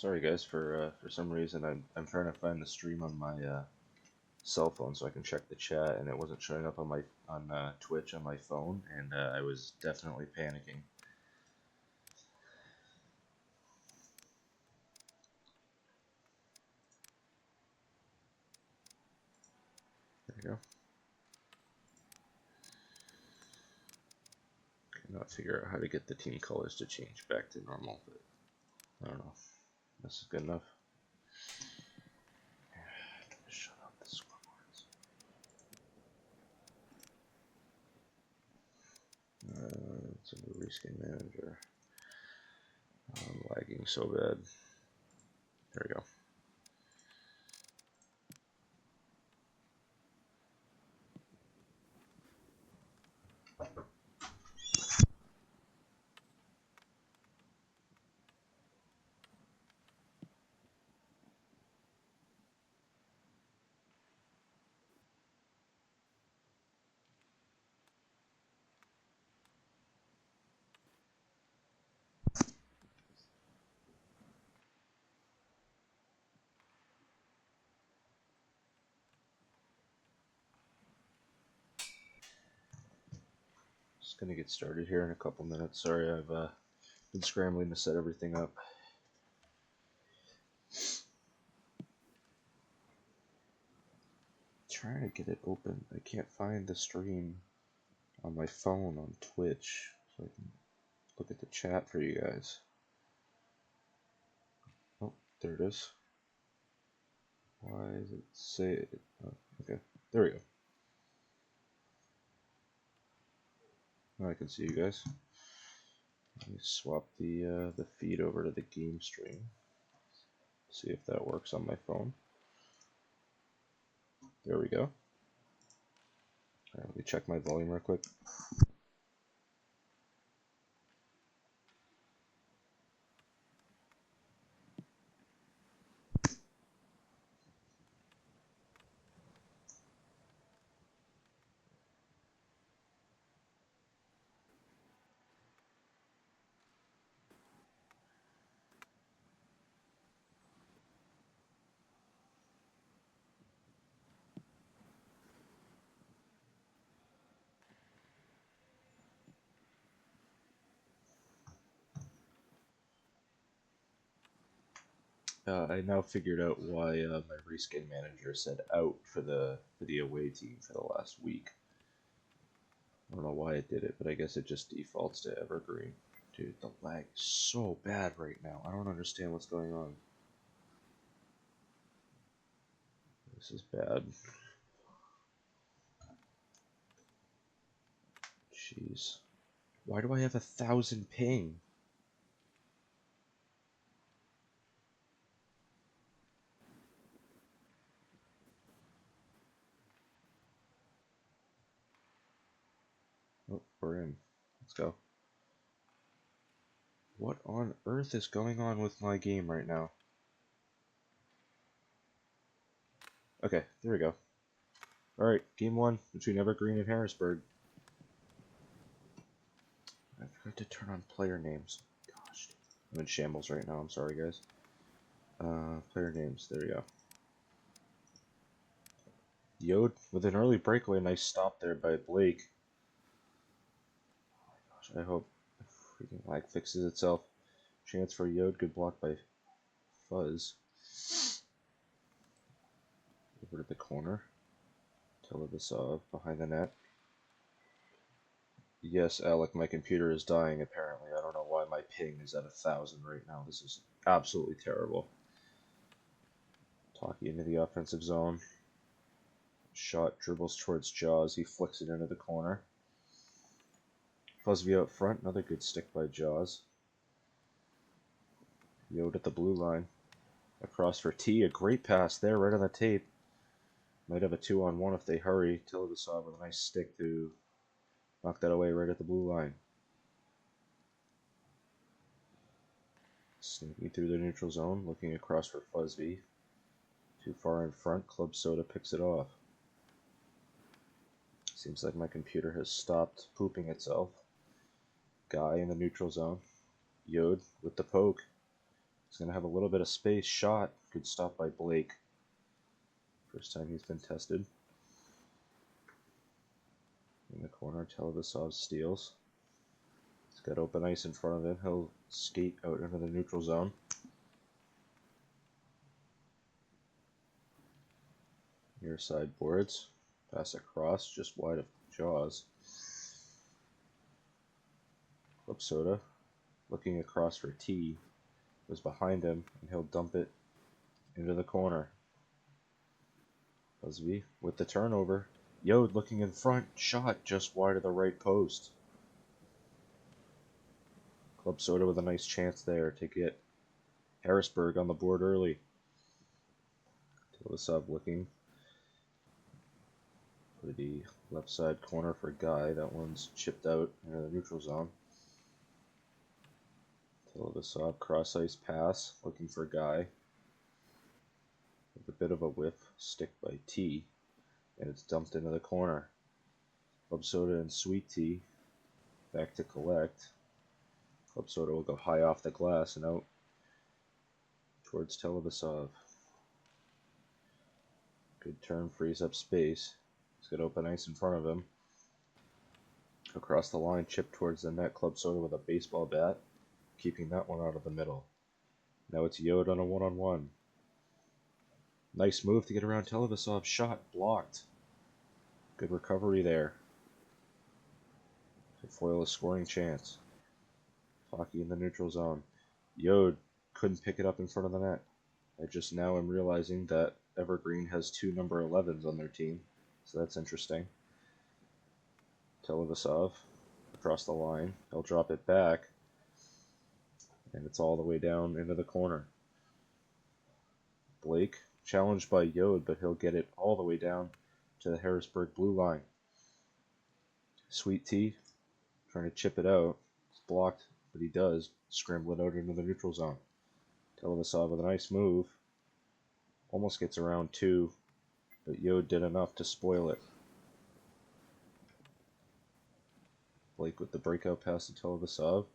Sorry guys for some reason I'm trying to find the stream on my cell phone so I can check the chat, and it wasn't showing up on my Twitch on my phone, and I was definitely panicking. There you go. Cannot figure out how to get the team colors to change back to normal, but I don't know. This is good enough. Shut up the scoreboards. It's a new reskin manager. I'm lagging so bad. There we go. Just gonna get started here in a couple minutes. Sorry, I've been scrambling to set everything up. Trying to get it open. I can't find the stream on my phone on Twitch, so I can look at the chat for you guys. Oh, there it is. Why does it say it? Oh, okay, there we go. Now I can see you guys. Let me swap the feed over to the game stream. See if that works on my phone. There we go. All right, let me check my volume real quick. I now figured out why my reskin manager said out for the away team for the last week. I don't know why it did it, but I guess it just defaults to Evergreen. Dude, the lag is so bad right now. I don't understand what's going on. This is bad. Jeez. Why do I have 1,000 ping? Oh, we're in. Let's go. What on earth is going on with my game right now? Okay, there we go. Alright, game one between Evergreen and Harrisburg. I forgot to turn on player names. Gosh, I'm in shambles right now. I'm sorry, guys. Player names. There we go. Yod with an early breakaway. Nice stop there by Blake. Oh my gosh, I hope the freaking lag fixes itself. Chance for Yod. Good block by Fuzz. Over to the corner. Televasov behind the net. Yes, Alec, my computer is dying apparently. I don't know why my ping is at 1,000 right now. This is absolutely terrible. Talkie into the offensive zone. Shot dribbles towards Jaws. He flicks it into the corner. Fuzzby out front. Another good stick by Jaws. Yod at the blue line. Across for T. A great pass there, right on the tape. Might have a 2-on-1 if they hurry. Televasov with a nice stick to knock that away right at the blue line. Sneaking through the neutral zone, looking across for Fuzzby. Too far in front. Club Soda picks it off. Seems like my computer has stopped pooping itself. Guy in the neutral zone. Yod with the poke. He's going to have a little bit of space. Shot. Good stop by Blake. First time he's been tested. In the corner, Televasov steals. He's got open ice in front of him. He'll skate out into the neutral zone. Near side boards. Pass across, just wide of Jaws. Club Soda looking across for T. Was behind him, and he'll dump it into the corner. Busby with the turnover. Yode looking in front. Shot just wide of the right post. Club Soda with a nice chance there to get Harrisburg on the board early. Televasov looking for the left side corner for Guy. That one's chipped out into the neutral zone. Televasov cross ice pass looking for Guy. With a bit of a whiff, stick by T, and it's dumped into the corner. Club Soda and Sweet Tea back to collect. Club Soda will go high off the glass and out towards Televasov. Good turn, frees up space. He's got open ice in front of him. Across the line, chip towards the net. Club Soda with a baseball bat, keeping that one out of the middle. Now it's Yode on a one-on-one. Nice move to get around Televasov. Shot blocked. Good recovery there. To foil a scoring chance. Hockey in the neutral zone. Yode couldn't pick it up in front of the net. I just now am realizing that Evergreen has 2 number 11s on their team, so that's interesting. Televasov across the line. He'll drop it back, and it's all the way down into the corner. Blake challenged by Yode, but he'll get it all the way down to the Harrisburg blue line. Sweet Tea trying to chip it out. It's blocked, but he does scramble it out into the neutral zone. Televasov with a nice move. Almost gets around 2, but Yode did enough to spoil it. Blake with the breakout pass to Televasov.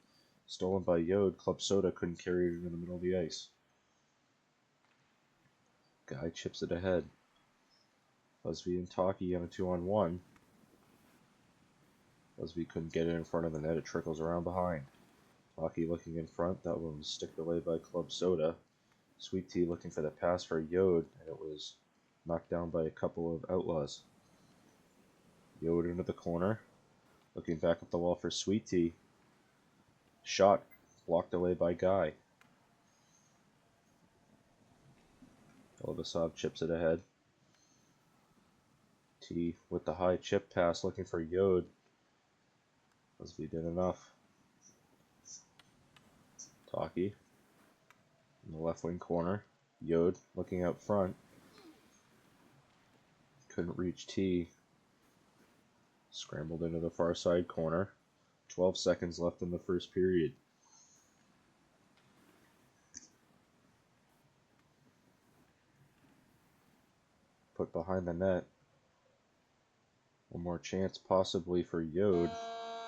Stolen by Yode. Club Soda couldn't carry it into the middle of the ice. Guy chips it ahead. Busby and Taki on a 2-on-1. Busby couldn't get it in front of the net. It trickles around behind. Taki looking in front. That one was sticked away by Club Soda. Sweet Tea looking for the pass for Yode, and it was knocked down by a couple of Outlaws. Yode into the corner. Looking back up the wall for Sweet Tea. Shot blocked away by Guy. Televasov chips it ahead. T with the high chip pass looking for Yode. Busby did enough. Taki in the left wing corner. Yode looking out front. Couldn't reach T. Scrambled into the far side corner. 12 seconds left in the first period. Put behind the net. One more chance possibly for Yode.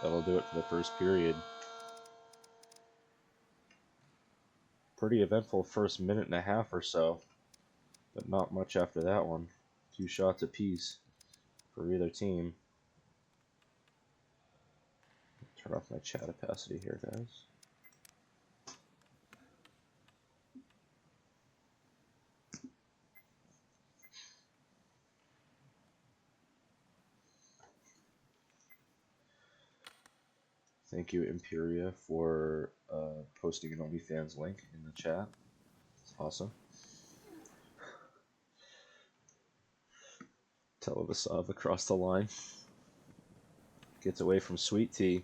That'll do it for the first period. Pretty eventful first minute and a half or so, but not much after that one. 2 shots apiece for either team. Turn off my chat opacity here, guys. Thank you, Imperia, for posting an OnlyFans link in the chat. It's awesome. Televasov across the line. Gets away from Sweet Tea.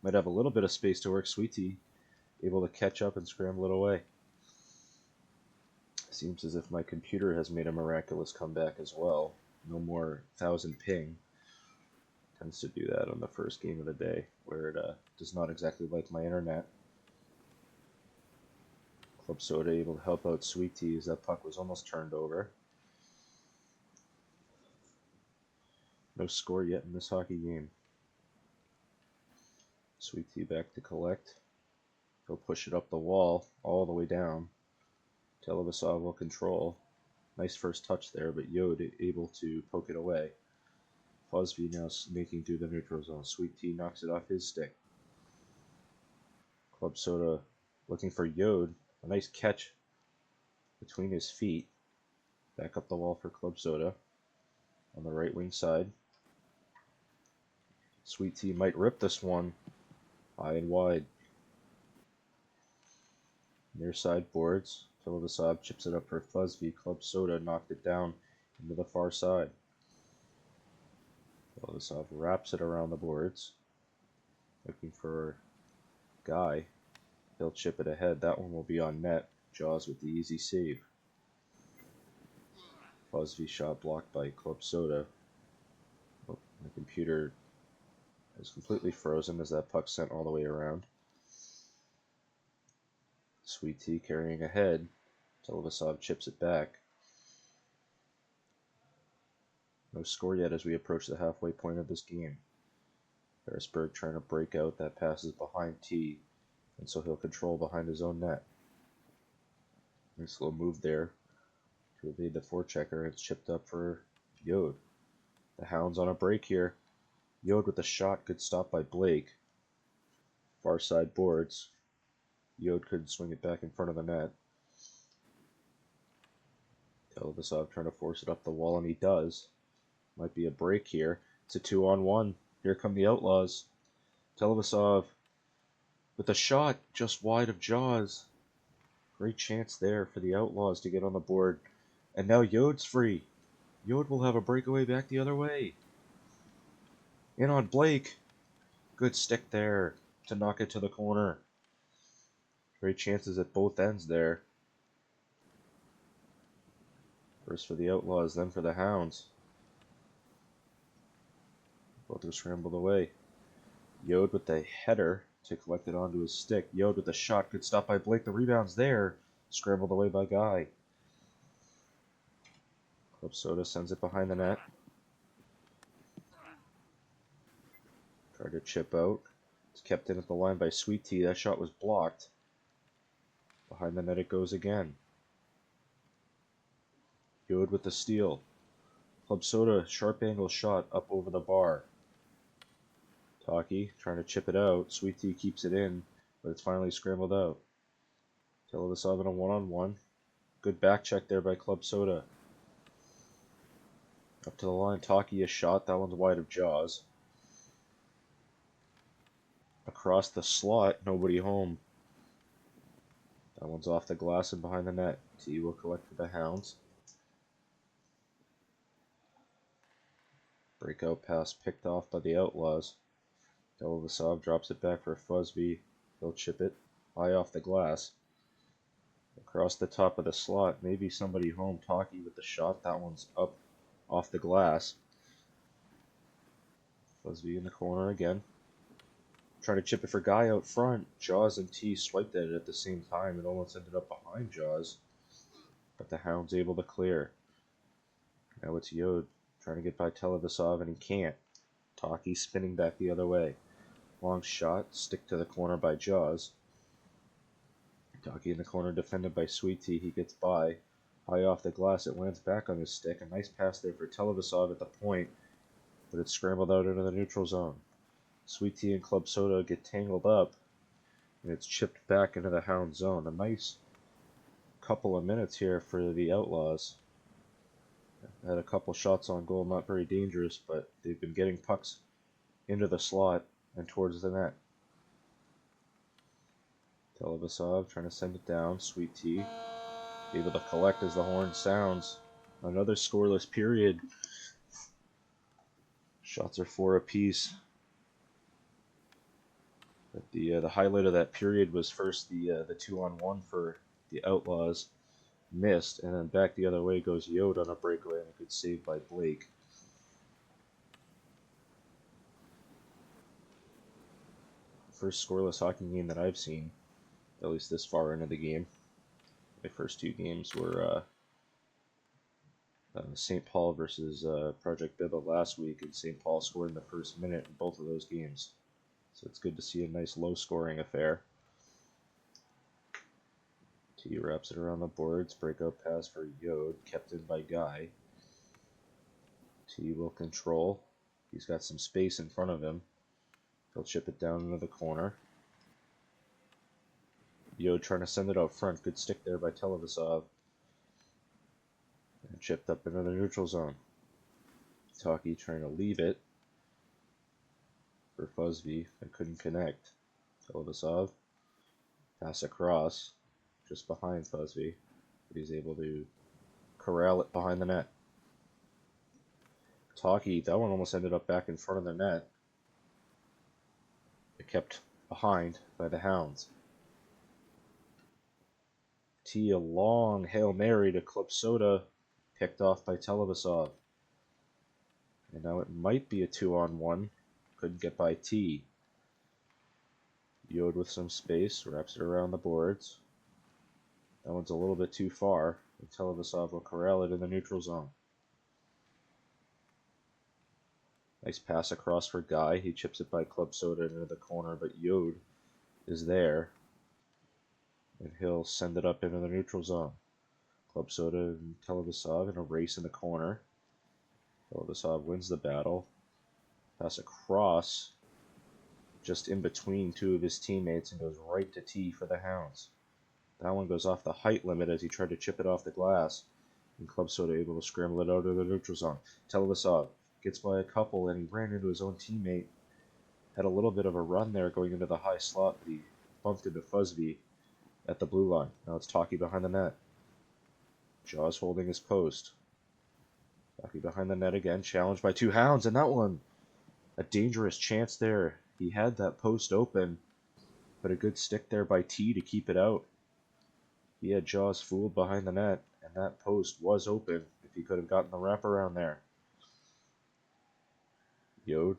Might have a little bit of space to work. Sweet Tea able to catch up and scramble it away. Seems as if my computer has made a miraculous comeback as well. No more 1000 ping. Tends to do that on the first game of the day, where it does not exactly like my internet. Club Soda able to help out Sweet Tea as that puck was almost turned over. No score yet in this hockey game. Sweet Tea back to collect. He'll push it up the wall all the way down. Televasov will control. Nice first touch there, but Yod able to poke it away. Fuzzy now snaking through the neutral zone. Sweet Tea knocks it off his stick. Club Soda looking for Yod. A nice catch between his feet. Back up the wall for Club Soda on the right wing side. Sweet Tea might rip this one. High and wide. Near side boards. Televasov chips it up for Fuzzy. Club Soda knocked it down into the far side. Televasov wraps it around the boards. Looking for Guy. He'll chip it ahead. That one will be on net. Jaws with the easy save. Fuzzy shot blocked by Club Soda. Oh, the computer is completely frozen as that puck sent all the way around. Sweet Tea carrying ahead. Televasov chips it back. No score yet as we approach the halfway point of this game. Harrisburg trying to break out. That passes behind T, and so he'll control behind his own net. Nice little move there to evade the forechecker. It's chipped up for Yod. The Hounds on a break here. Yod with a shot, good stop by Blake. Far side boards. Yod could swing it back in front of the net. Televasov trying to force it up the wall, and he does. Might be a break here. It's a 2-on-1. Here come the Outlaws. Televasov with a shot just wide of Jaws. Great chance there for the Outlaws to get on the board. And now Yod's free. Yod will have a breakaway back the other way. In on Blake. Good stick there to knock it to the corner. Great chances at both ends there. First for the Outlaws, then for the Hounds. Both are scrambled away. Yod with the header to collect it onto his stick. Yod with the shot. Good stop by Blake. The rebound's there. Scrambled away by Guy. Club Soda sends it behind the net. Tried to chip out. It's kept in at the line by Sweet Tea. That shot was blocked. Behind the net it goes again. Yod with the steal. Club Soda, sharp angle shot up over the bar. Taki trying to chip it out. Sweet Tea keeps it in, but it's finally scrambled out. Televasov in a one-on-one. Good back check there by Club Soda. Up to the line, Taki a shot. That one's wide of Jaws. Across the slot, nobody home. That one's off the glass and behind the net. T will collect for the Hounds. Breakout pass picked off by the Outlaws. Televasov drops it back for Fuzzy. He'll chip it high off the glass. Across the top of the slot, maybe somebody home. Taki with the shot. That one's up off the glass. Fuzzy in the corner again. Trying to chip it for Guy out front. Jaws and T swiped at it at the same time. It almost ended up behind Jaws. But the Hound's able to clear. Now it's Yod trying to get by Televasov, and he can't. Taki spinning back the other way. Long shot. Stick to the corner by Jaws. Taki in the corner defended by Sweet Tea. He gets by. High off the glass. It lands back on his stick. A nice pass there for Televasov at the point. But it's scrambled out into the neutral zone. Sweet Tea and Club Soda get tangled up, and it's chipped back into the Hound zone. A nice couple of minutes here for the Outlaws. Had a couple shots on goal, not very dangerous, but they've been getting pucks into the slot and towards the net. Televasov trying to send it down. Sweet Tea able to collect as the horn sounds. Another scoreless period. Shots are 4 apiece. But the highlight of that period was first the 2-on-1 for the Outlaws, missed, and then back the other way goes Yod on a breakaway and a good save by Blake. First scoreless hockey game that I've seen, at least this far into the game. My first 2 games were St. Paul versus Project Bibba last week, and St. Paul scored in the first minute in both of those games. So it's good to see a nice low-scoring affair. T wraps it around the boards. Breakout pass for Yod, kept in by Guy. T will control. He's got some space in front of him. He'll chip it down into the corner. Yod trying to send it out front. Good stick there by Televasov. And chipped up into the neutral zone. Taki trying to leave it for Fuzzy. I couldn't connect. Televasov. Pass across. Just behind Fuzzy. But he's able to corral it behind the net. Taki, that one almost ended up back in front of the net. It kept behind by the Hounds. T, a long Hail Mary to Club Soda, picked off by Televasov. And now it might be a 2-on-1. Couldn't get by T. Yod with some space, wraps it around the boards. That one's a little bit too far, and Televasov will corral it in the neutral zone. Nice pass across for Guy. He chips it by Club Soda into the corner, but Yod is there. And he'll send it up into the neutral zone. Club Soda and Televasov in a race in the corner. Televasov wins the battle. Pass across, just in between two of his teammates, and goes right to T for the Hounds. That one goes off the height limit as he tried to chip it off the glass. And Club Soda able to scramble it out of the neutral zone. Televasov gets by a couple, and he ran into his own teammate. Had a little bit of a run there going into the high slot, but he bumped into Fuzzy at the blue line. Now it's Taki behind the net. Jaws holding his post. Taki behind the net again, challenged by two Hounds, and that one, a dangerous chance there. He had that post open, but a good stick there by T to keep it out. He had Jaws fooled behind the net, and that post was open if he could have gotten the wraparound there. Yod,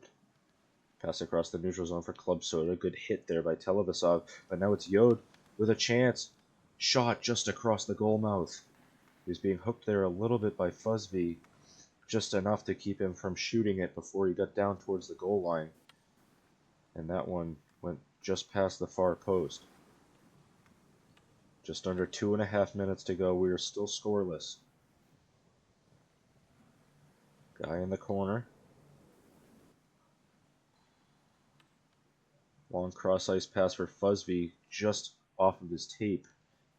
pass across the neutral zone for Club Soda. Good hit there by Televasov, but now it's Yod with a chance. Shot just across the goal mouth. He's being hooked there a little bit by Fuzzy, just enough to keep him from shooting it before he got down towards the goal line. And that one went just past the far post. Just under 2.5 minutes to go. We are still scoreless. Guy in the corner. Long cross-ice pass for Fuzzy just off of his tape.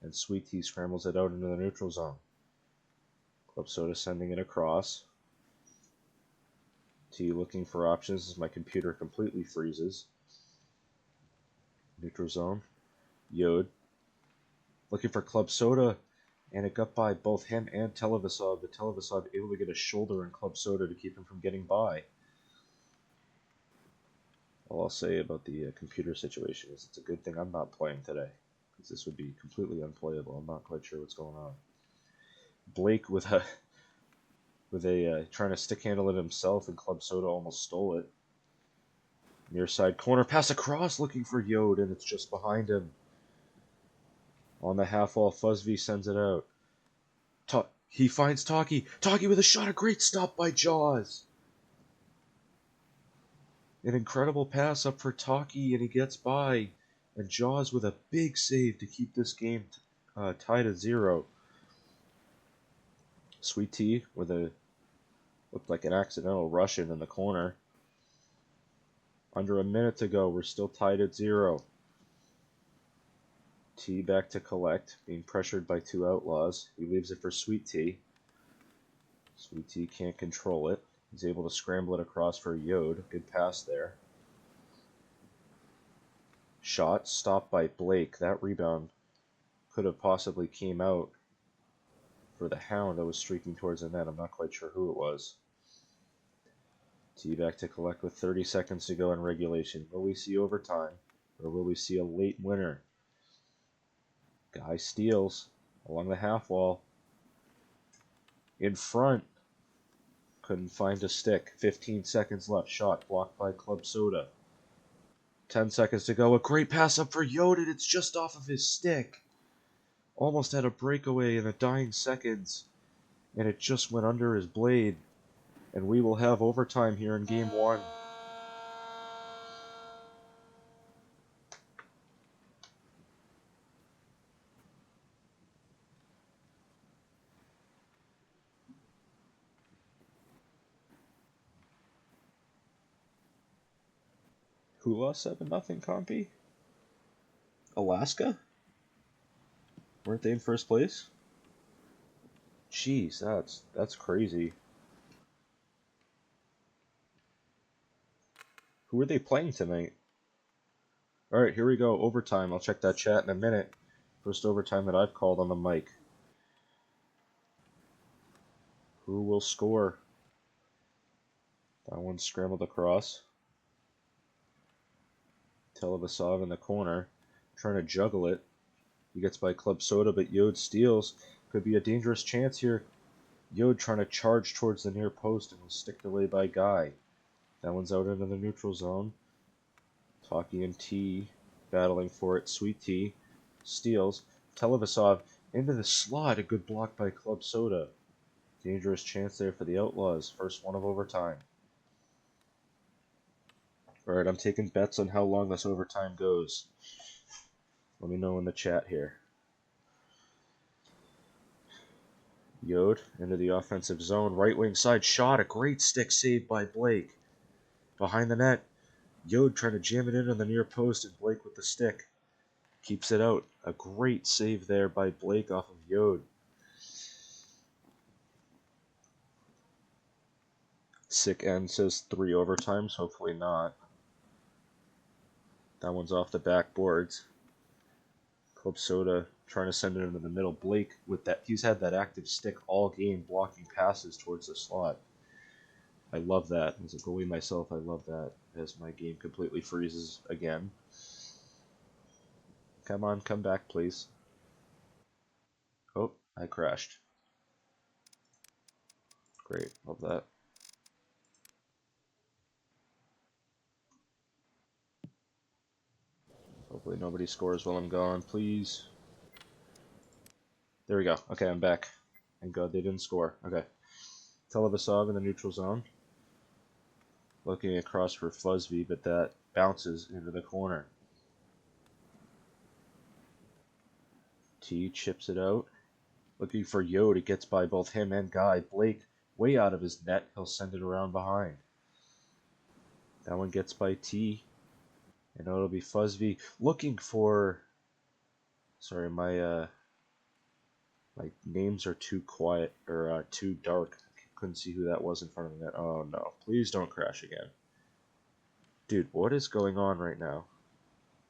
And Sweet Tea scrambles it out into the neutral zone. Club Soda sending it across. T looking for options as my computer completely freezes. Neutral zone. Yod looking for Club Soda, and it got by both him and Televasov, but Televasov able to get a shoulder in Club Soda to keep him from getting by. All I'll say about the computer situation is it's a good thing I'm not playing today, because this would be completely unplayable. I'm not quite sure what's going on. Blake with a trying to stick handle it himself, and Club Soda almost stole it. Near side corner, pass across, looking for Yod, and it's just behind him. On the half wall, Fuzzy sends it out. He finds Taki. Taki with a shot, a great stop by Jaws. An incredible pass up for Taki, and he gets by. And Jaws with a big save to keep this game tied at 0. Sweet Tea with a looked like an accidental Russian in the corner. Under a minute to go, we're still tied at 0. T back to collect, being pressured by two Outlaws. He leaves it for Sweet Tea. Sweet Tea can't control it. He's able to scramble it across for Yod. Good pass there. Shot stopped by Blake. That rebound could have possibly came out for the Hound that was streaking towards the net. I'm not quite sure who it was. T back to collect with 30 seconds to go in regulation. Will we see overtime, or will we see a late winner? Guy steals along the half wall. In front. Couldn't find a stick. 15 seconds left. Shot blocked by Club Soda. 10 seconds to go. A great pass up for Yod, and it's just off of his stick. Almost had a breakaway in the dying seconds, and it just went under his blade. And we will have overtime here in Game 1. Who lost 7-0, Compy? Alaska? Weren't they in first place? Jeez, that's crazy. Who are they playing tonight? Alright, here we go. Overtime. I'll check that chat in a minute. First overtime that I've called on the mic. Who will score? That one scrambled across. Televasov in the corner. Trying to juggle it. He gets by Club Soda, but Yod steals. Could be a dangerous chance here. Yod trying to charge towards the near post and was sticked away by Guy. That one's out into the neutral zone. Taki and T battling for it. Sweet T steals. Televasov into the slot. A good block by Club Soda. Dangerous chance there for the Outlaws. First one of overtime. Alright, I'm taking bets on how long this overtime goes. Let me know in the chat here. Yod into the offensive zone. Right wing side shot. A great stick save by Blake. Behind the net. Yod trying to jam it in on the near post, and Blake with the stick. Keeps it out. A great save there by Blake off of Yod. Sick end says 3 overtimes. Hopefully not. That one's off the backboards. Club Soda trying to send it into the middle. Blake with that. He's had that active stick all game, blocking passes towards the slot. I love that. As a goalie myself, I love that. As my game completely freezes again. Come on, come back, please. Oh, I crashed. Great, love that. Hopefully nobody scores while I'm gone, please. There we go. Okay, I'm back. Thank God they didn't score. Okay. Televasov in the neutral zone. Looking across for Fuzzy, but that bounces into the corner. T chips it out. Looking for Yod. It gets by both him and Guy. Blake way out of his net. He'll send it around behind. That one gets by T. And it'll be Fuzzy looking for... Sorry, my names are too quiet, or too dark. Couldn't see who that was in front of the net. Oh no, please don't crash again. Dude, what is going on right now?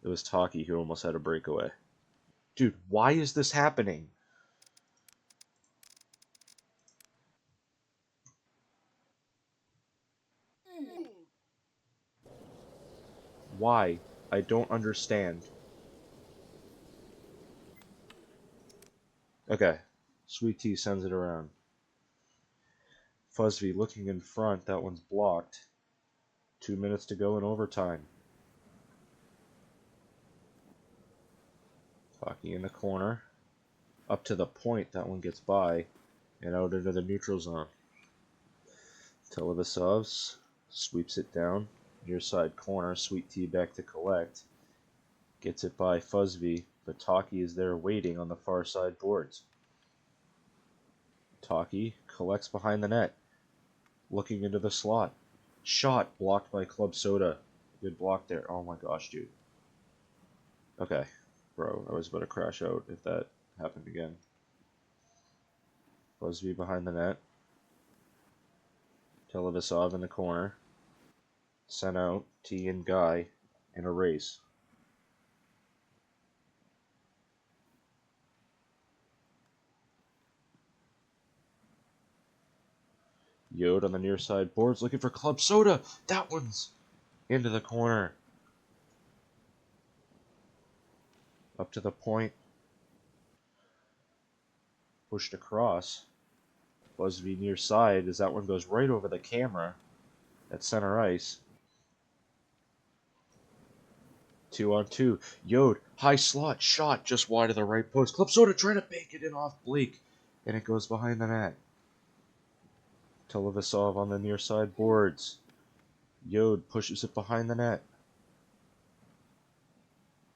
It was Taki who almost had a breakaway. Dude, why is this happening? Why? I don't understand. Okay. Sweet Tea sends it around. Fuzzy looking in front. That one's blocked. 2 minutes to go in overtime. Taki in the corner. Up to the point. That one gets by. And out into the neutral zone. Televasov sweeps it down. Near side corner. Sweet Tea back to collect. Gets it by Fuzzy. But Taki is there waiting on the far side boards. Taki collects behind the net. Looking into the slot. Shot blocked by Club Soda. Good block there. Oh my gosh, dude. Okay. Bro, I was about to crash out if that happened again. Fuzzy behind the net. Televasov in the corner. Sent out T and Guy in a race. Yod on the near side boards looking for Club Soda. That one's into the corner. Up to the point. Pushed across. Fuzzy near side as that one goes right over the camera at center ice. 2-on-2. Yod, high slot, shot just wide of the right post. Club Soda trying to bank it in off Blake, and it goes behind the net. Televasov on the near side boards. Yod pushes it behind the net.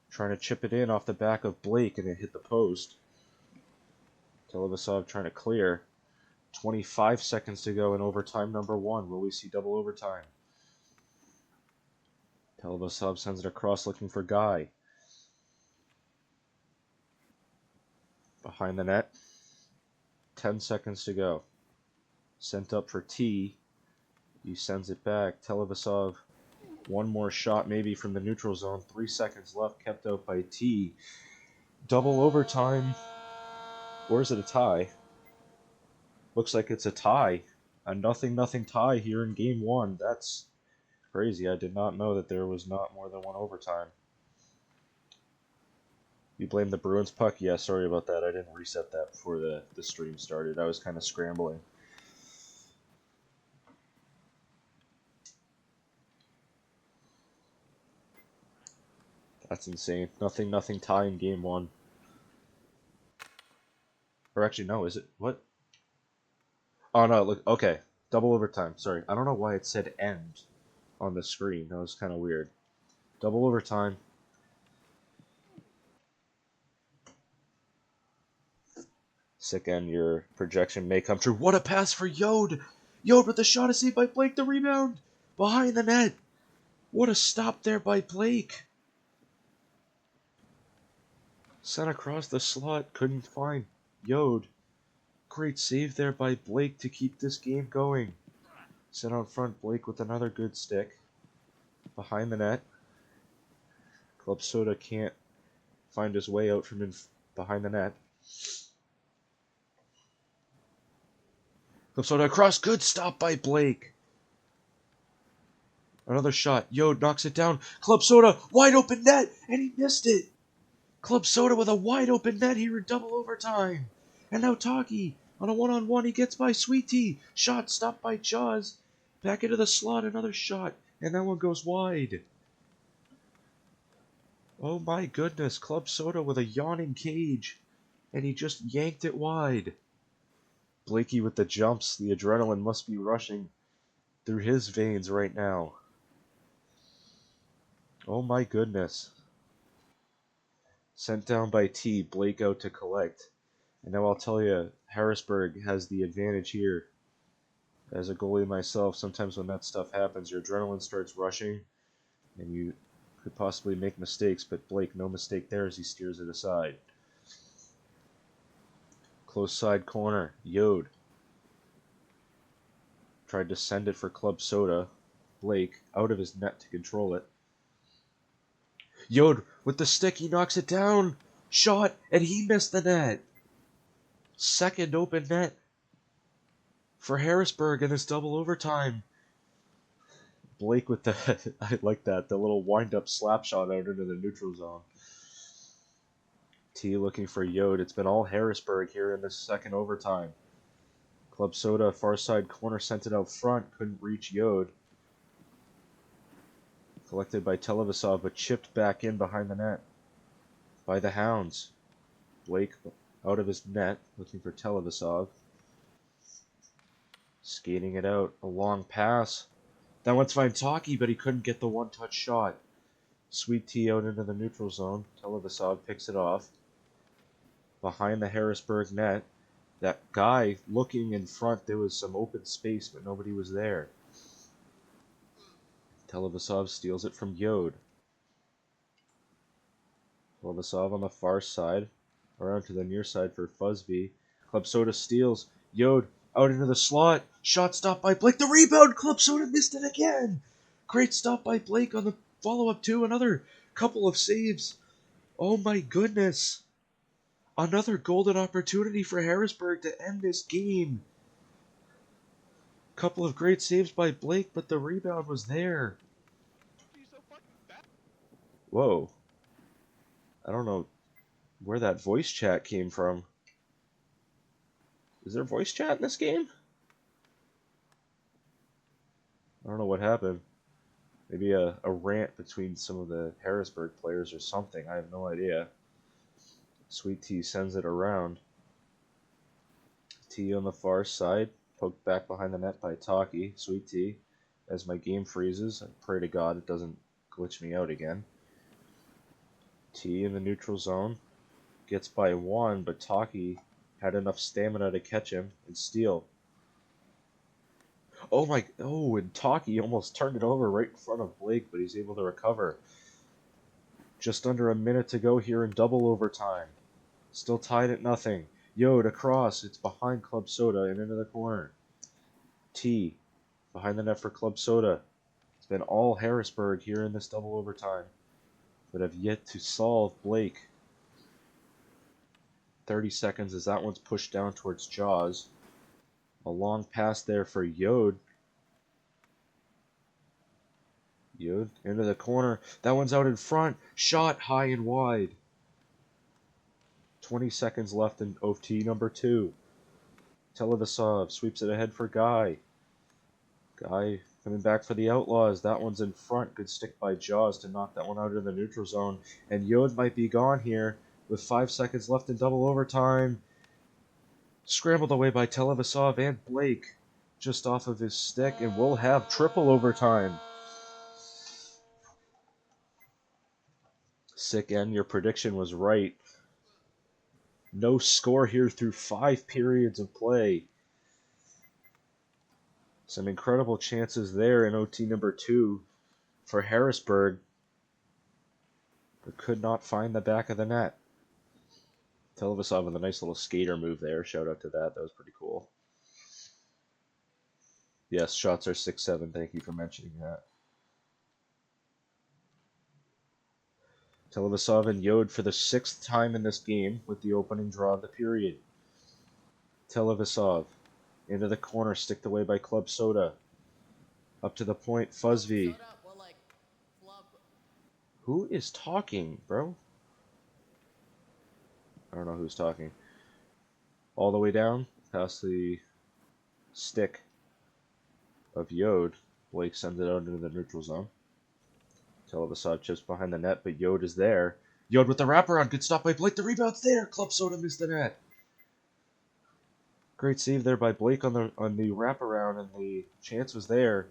Trying to chip it in off the back of Blake, and it hit the post. Televasov trying to clear. 25 seconds to go in overtime number 1. Will we see double overtime? Televasov sends it across looking for Guy. Behind the net. 10 seconds to go. Sent up for T. He sends it back. Televasov, one more shot maybe from the neutral zone. 3 seconds left, kept out by T. Double overtime. Or is it a tie? Looks like it's a tie. A 0-0 tie here in game 1. That's crazy. I did not know that there was not more than one overtime. You blame the Bruins puck? Yeah, sorry about that. I didn't reset that before the stream started. I was kind of scrambling. That's insane. 0-0 tie in game 1. Or actually, no, is it? What? Oh, no, look, okay. Double overtime. Sorry. I don't know why it said end on the screen. That was kind of weird. Double overtime. Sick end, your projection may come true. What a pass for Yode! Yode with the shot is saved by Blake. The rebound behind the net. What a stop there by Blake. Sent across the slot. Couldn't find Yode. Great save there by Blake to keep this game going. Sent out front, Blake with another good stick. Behind the net. Club Soda can't find his way out from behind the net. Club Soda across, good stop by Blake. Another shot, Yode knocks it down. Club Soda, wide open net, and he missed it. Club Soda with a wide open net here in double overtime. And now Taki on a one-on-one, he gets by Sweet Tea. Shot stopped by Jaws. Back into the slot, another shot, and that one goes wide. Oh my goodness, Club Soda with a yawning cage, and he just yanked it wide. Blakey with the jumps, the adrenaline must be rushing through his veins right now. Oh my goodness. Sent down by T, Blake out to collect. And now I'll tell you, Harrisburg has the advantage here. As a goalie myself, sometimes when that stuff happens, your adrenaline starts rushing, and you could possibly make mistakes, but Blake, no mistake there as he steers it aside. Close side corner, Yode. Tried to send it for Club Soda. Blake, out of his net to control it. Yode, with the stick, he knocks it down. Shot, and he missed the net. Second open net for Harrisburg in this double overtime. Blake with the, I like that, the little wind-up slap shot out into the neutral zone. T looking for Yode. It's been all Harrisburg here in this second overtime. Club Soda, far side corner, sent it out front. Couldn't reach Yode. Collected by Televasov, but chipped back in behind the net by the Hounds. Blake out of his net, looking for Televasov. Skating it out. A long pass. That one's fine Taki, but he couldn't get the one-touch shot. Sweet Tea out into the neutral zone. Televasov picks it off. Behind the Harrisburg net. That guy looking in front, there was some open space, but nobody was there. Televasov steals it from Yode. Televasov on the far side. Around to the near side for Fuzzby. Club Soda steals. Yode out into the slot. Shot stopped by Blake. The rebound! Club Soda missed it again! Great stop by Blake on the follow-up too. Another couple of saves. Oh my goodness. Another golden opportunity for Harrisburg to end this game. Couple of great saves by Blake, but the rebound was there. Whoa. I don't know where that voice chat came from. Is there voice chat in this game? I don't know what happened. Maybe a rant between some of the Harrisburg players or something. I have no idea. Sweet Tea sends it around. T on the far side. Poked back behind the net by Taki. Sweet Tea. As my game freezes, I pray to God it doesn't glitch me out again. T in the neutral zone. Gets by one, but Taki had enough stamina to catch him and steal. Oh my, oh, and Taki almost turned it over right in front of Blake, but he's able to recover. Just under a minute to go here in double overtime. Still tied at nothing. Yode across, it's behind Club Soda and into the corner. T, behind the net for Club Soda. It's been all Harrisburg here in this double overtime, but have yet to solve Blake. 30 seconds as that one's pushed down towards Jaws. A long pass there for Yode. Yode into the corner. That one's out in front. Shot high and wide. 20 seconds left in OT number 2. Televasov sweeps it ahead for Guy. Guy coming back for the Outlaws. That one's in front. Good stick by Jaws to knock that one out in the neutral zone. And Yode might be gone here with 5 seconds left in double overtime. Scrambled away by Televasov and Blake just off of his stick, and we'll have triple overtime. Sick N, your prediction was right. No score here through 5 periods of play. Some incredible chances there in OT number 2 for Harrisburg, but could not find the back of the net. Televasov with a nice little skater move there. Shout out to that. That was pretty cool. Yes, shots are 6-7. Thank you for mentioning that. Televasov and Yode for the 6th time in this game with the opening draw of the period. Televasov into the corner, sticked away by Club Soda. Up to the point, Fuzzv. Who is talking, bro? I don't know who's talking. All the way down, past the stick of Yode. Blake sends it out into the neutral zone. Televasov just behind the net, but Yode is there. Yode with the wraparound. Good stop by Blake. The rebound's there. Club Soda missed the net. Great save there by Blake on the wraparound, and the chance was there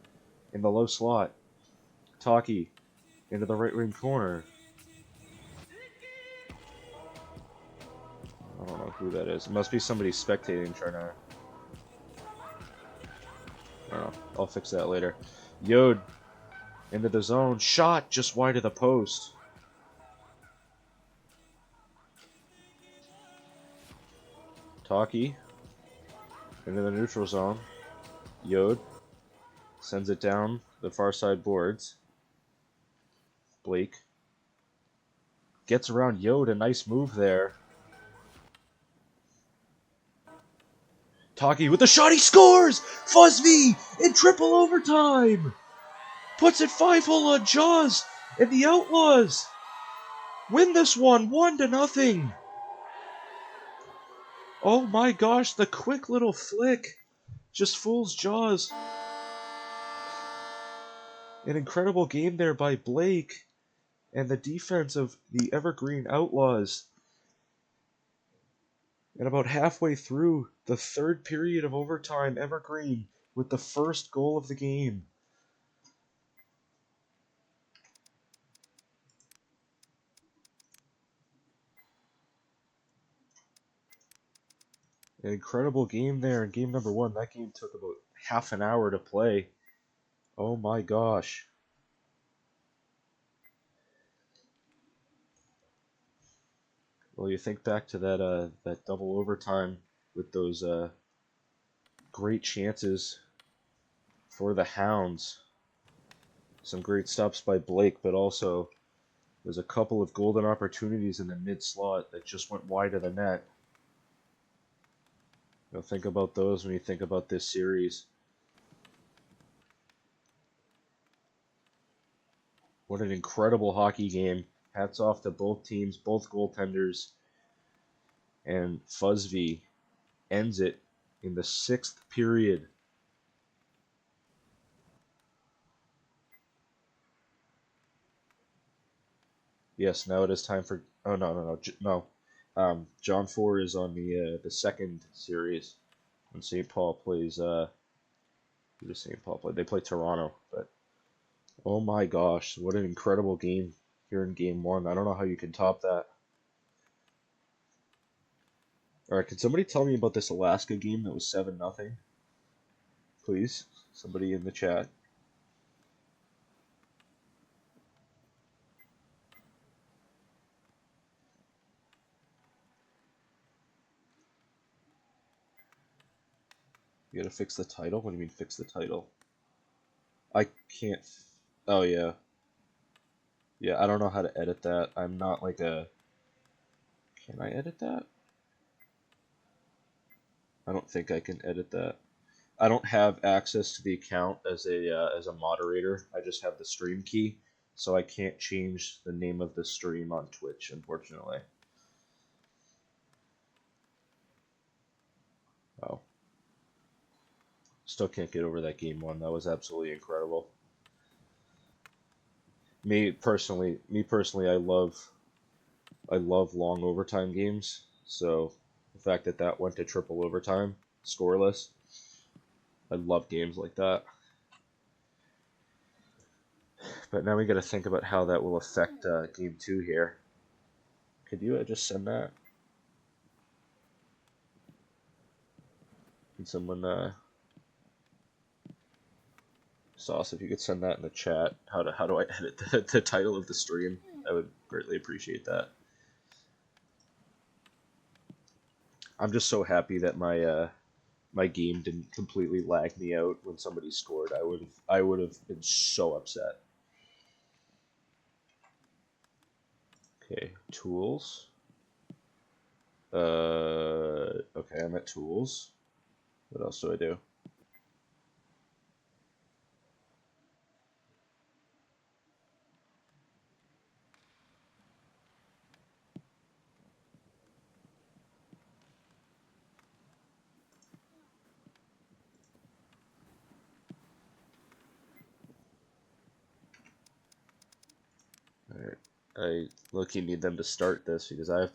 in the low slot. Taki into the right wing corner. I don't know who that is. It must be somebody spectating trying to... I don't know. I'll fix that later. Yode into the zone. Shot just wide of the post. Taki into the neutral zone. Yode sends it down the far side boards. Blake gets around Yode. A nice move there. Taki with the shot. He scores! Fuzzv in triple overtime! Puts it 5-hole on Jaws, and the Outlaws win this one 1-0. Oh my gosh, the quick little flick just fools Jaws. An incredible game there by Blake and the defense of the Evergreen Outlaws. And about halfway through the 3rd period of overtime, Evergreen with the first goal of the game. An incredible game there in game number 1. That game took about half an hour to play. Oh my gosh. Well, you think back to that double overtime with those great chances for the Hounds. Some great stops by Blake, but also there's a couple of golden opportunities in the mid-slot that just went wide of the net. You'll think about those when you think about this series. What an incredible hockey game. Hats off to both teams, both goaltenders. And Fuzzv ends it in the 6th period. Yes, now it is time for... Oh, no. John 4 is on the 2nd series when St. Paul plays... Who does St. Paul play? They play Toronto, but... Oh my gosh, what an incredible game here in Game 1. I don't know how you can top that. Alright, can somebody tell me about this Alaska game that was 7-0? Please? Somebody in the chat. You gotta fix the title? What do you mean fix the title? I can't. Oh, yeah. Yeah, I don't know how to edit that. I'm not like a... Can I edit that? I don't think I can edit that. I don't have access to the account as a moderator. I just have the stream key, so I can't change the name of the stream on Twitch, unfortunately. Oh. Still can't get over that game one. That was absolutely incredible. Me personally, I love long overtime games. So the fact that that went to triple overtime, scoreless, I love games like that. But now we got to think about how that will affect game two here. Could you just send that? Can someone Sauce, if you could send that in the chat, how do I edit the title of the stream? I would greatly appreciate that. I'm just so happy that my game didn't completely lag me out when somebody scored. I would have been so upset. Okay, tools. Okay, I'm at tools. What else do I do? Alright. I low-key need them to start this because I have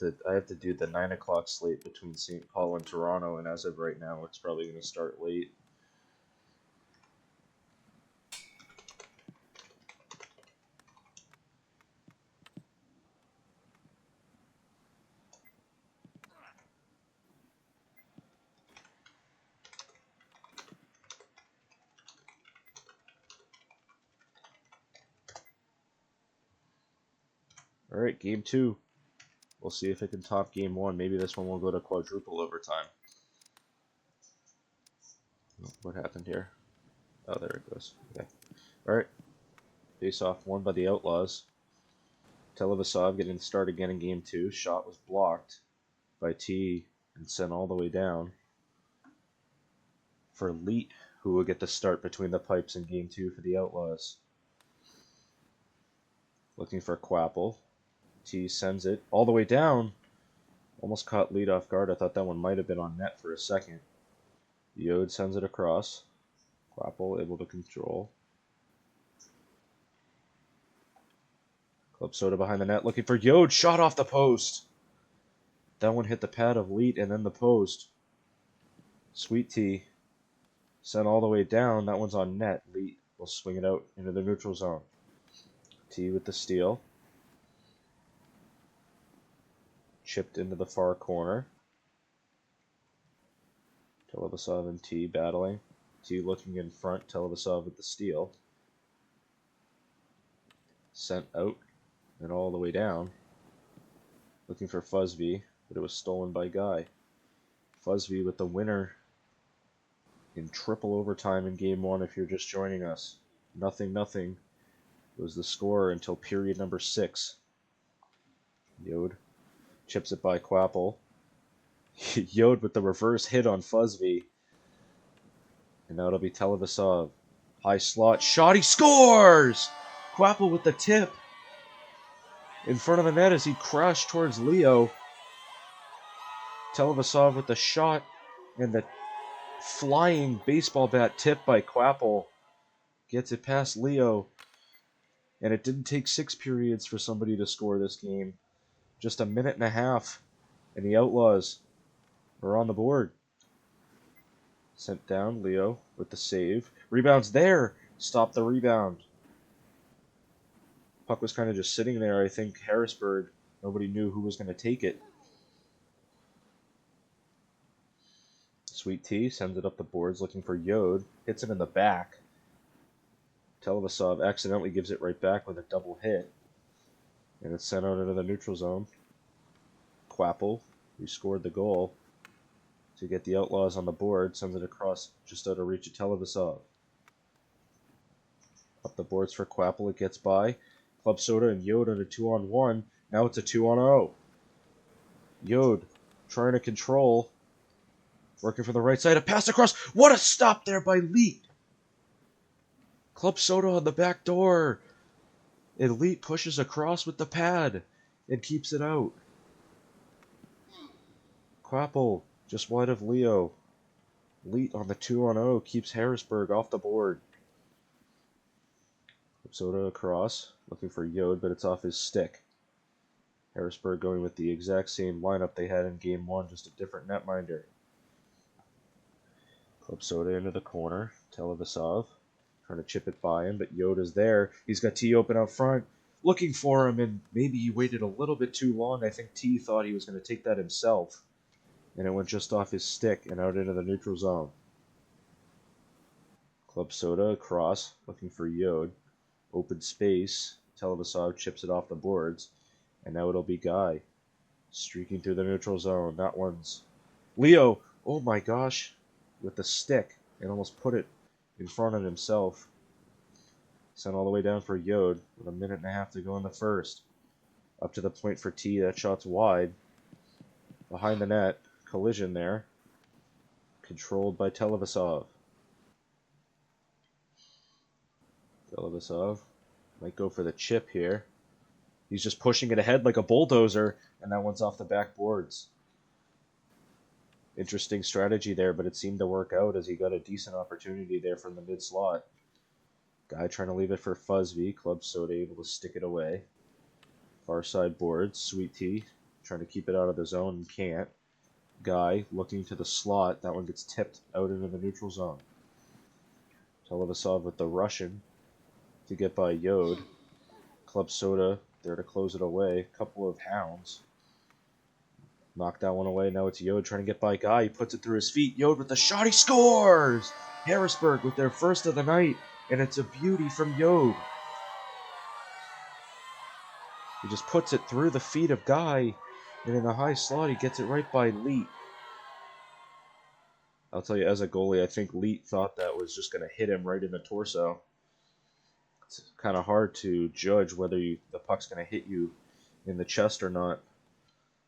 to do the 9 o'clock slate between St. Paul and Toronto, and as of right now, it's probably going to start late. Alright, game two. We'll see if it can top game one. Maybe this one will go to quadruple overtime. What happened here? Oh, there it goes. Okay. Alright. Face off won by the Outlaws. Televasov getting the start again in game two. Shot was blocked by T and sent all the way down for Leet, who will get the start between the pipes in game two for the Outlaws. Looking for Quapple. T sends it all the way down. Almost caught Leet off guard. I thought that one might have been on net for a second. Yode sends it across. Quapple able to control. Club Soda behind the net looking for Yode. Shot off the post. That one hit the pad of Leet and then the post. Sweet Tea sent all the way down. That one's on net. Leet will swing it out into the neutral zone. T with the steal. Chipped into the far corner. Televasov and T battling. T looking in front. Televasov with the steal. Sent out and all the way down. Looking for Fuzzby, but it was stolen by Guy. Fuzzby with the winner in triple overtime in game one if you're just joining us. 0-0 was the score until period number 6. Yode chips it by Quapple. Yode with the reverse hit on Fuzzby. And now it'll be Televasov. High slot shot. He scores! Quapple with the tip. In front of the net as he crashed towards Leo. Televasov with the shot and the flying baseball bat tip by Quapple. Gets it past Leo. And it didn't take 6 periods for somebody to score this game. Just a minute and a half. And the Outlaws are on the board. Sent down, Leo with the save. Rebound's there. Stop the rebound. Puck was kind of just sitting there. I think Harrisburg, nobody knew who was going to take it. Sweet Tea sends it up the boards looking for Yod. Hits it in the back. Televasov accidentally gives it right back with a double hit. And it's sent out into the neutral zone. Quapple, who scored the goal to get the Outlaws on the board, sends it across just out of reach of Televasov. Up the boards for Quapple, it gets by. Club Soda and Yod on a 2-on-1. Now it's a 2-on-0. Yod trying to control. Working for the right side. A pass across. What a stop there by Leet. Club Soda on the back door. And Leet pushes across with the pad and keeps it out. Quapple just wide of Leo. Leet on the 2-on-0 keeps Harrisburg off the board. Club Soda across. Looking for Yod, but it's off his stick. Harrisburg going with the exact same lineup they had in Game 1, just a different netminder. Club Soda into the corner. Televasov trying to chip it by him, but Yoda's there. He's got T open out front, looking for him, and maybe he waited a little bit too long. I think T thought he was going to take that himself, and it went just off his stick and out into the neutral zone. Club Soda across, looking for Yod. Open space. Televasov chips it off the boards, and now it'll be Guy streaking through the neutral zone. That one's Leo. Oh my gosh. With the stick and almost put it in front of himself. Sent all the way down for Yod with a minute and a half to go in the first. Up to the point for T. That shot's wide. Behind the net. Collision there. Controlled by Televasov. Televasov might go for the chip here. He's just pushing it ahead like a bulldozer, and that one's off the backboards. Interesting strategy there, but it seemed to work out as he got a decent opportunity there from the mid-slot. Guy trying to leave it for Fuzzby. Club Soda able to stick it away. Far side boards. Sweet Tea trying to keep it out of the zone and can't. Guy looking to the slot. That one gets tipped out into the neutral zone. Televasov with the Russian to get by Yod. Club Soda there to close it away. Couple of Hounds. Knocked that one away. Now it's Yod trying to get by Guy. He puts it through his feet. Yod with the shot. He scores! Harrisburg with their first of the night. And it's a beauty from Yod. He just puts it through the feet of Guy. And in the high slot, he gets it right by Leet. I'll tell you, as a goalie, I think Leet thought that was just going to hit him right in the torso. It's kind of hard to judge whether the puck's going to hit you in the chest or not.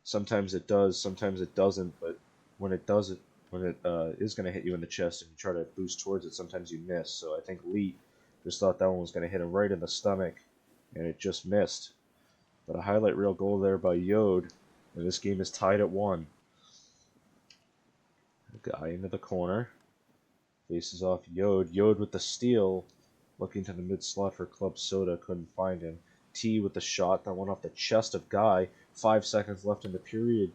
Sometimes it does, sometimes it doesn't, but when it is going to hit you in the chest and you try to boost towards it, sometimes you miss. So I think Leet just thought that one was going to hit him right in the stomach, and it just missed. But a highlight reel goal there by Yod, and this game is tied at 1. Guy into the corner, faces off Yod. Yod with the steal, looking to the mid-slot for Club Soda, couldn't find him. T with the shot, that went off the chest of Guy. 5 seconds left in the period.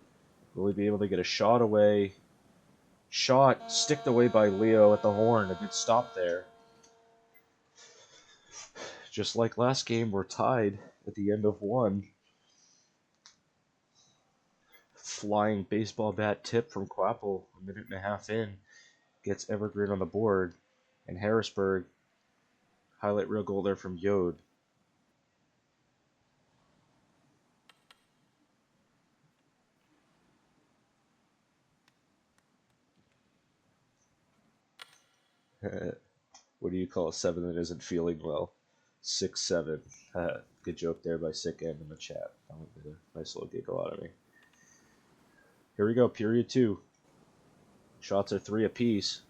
Will he be able to get a shot away? Shot, sticked away by Leo at the horn. A good stop there. Just like last game, we're tied at the end of 1. Flying baseball bat tip from Quapple, a minute and a half in. Gets Evergreen on the board. And Harrisburg, highlight reel goal there from Yod. What do you call a 7 that isn't feeling well? 6-7. Good joke there by Sick End in the chat. That would be a nice little giggle out of me. Here we go, period 2. Shots are 3 apiece.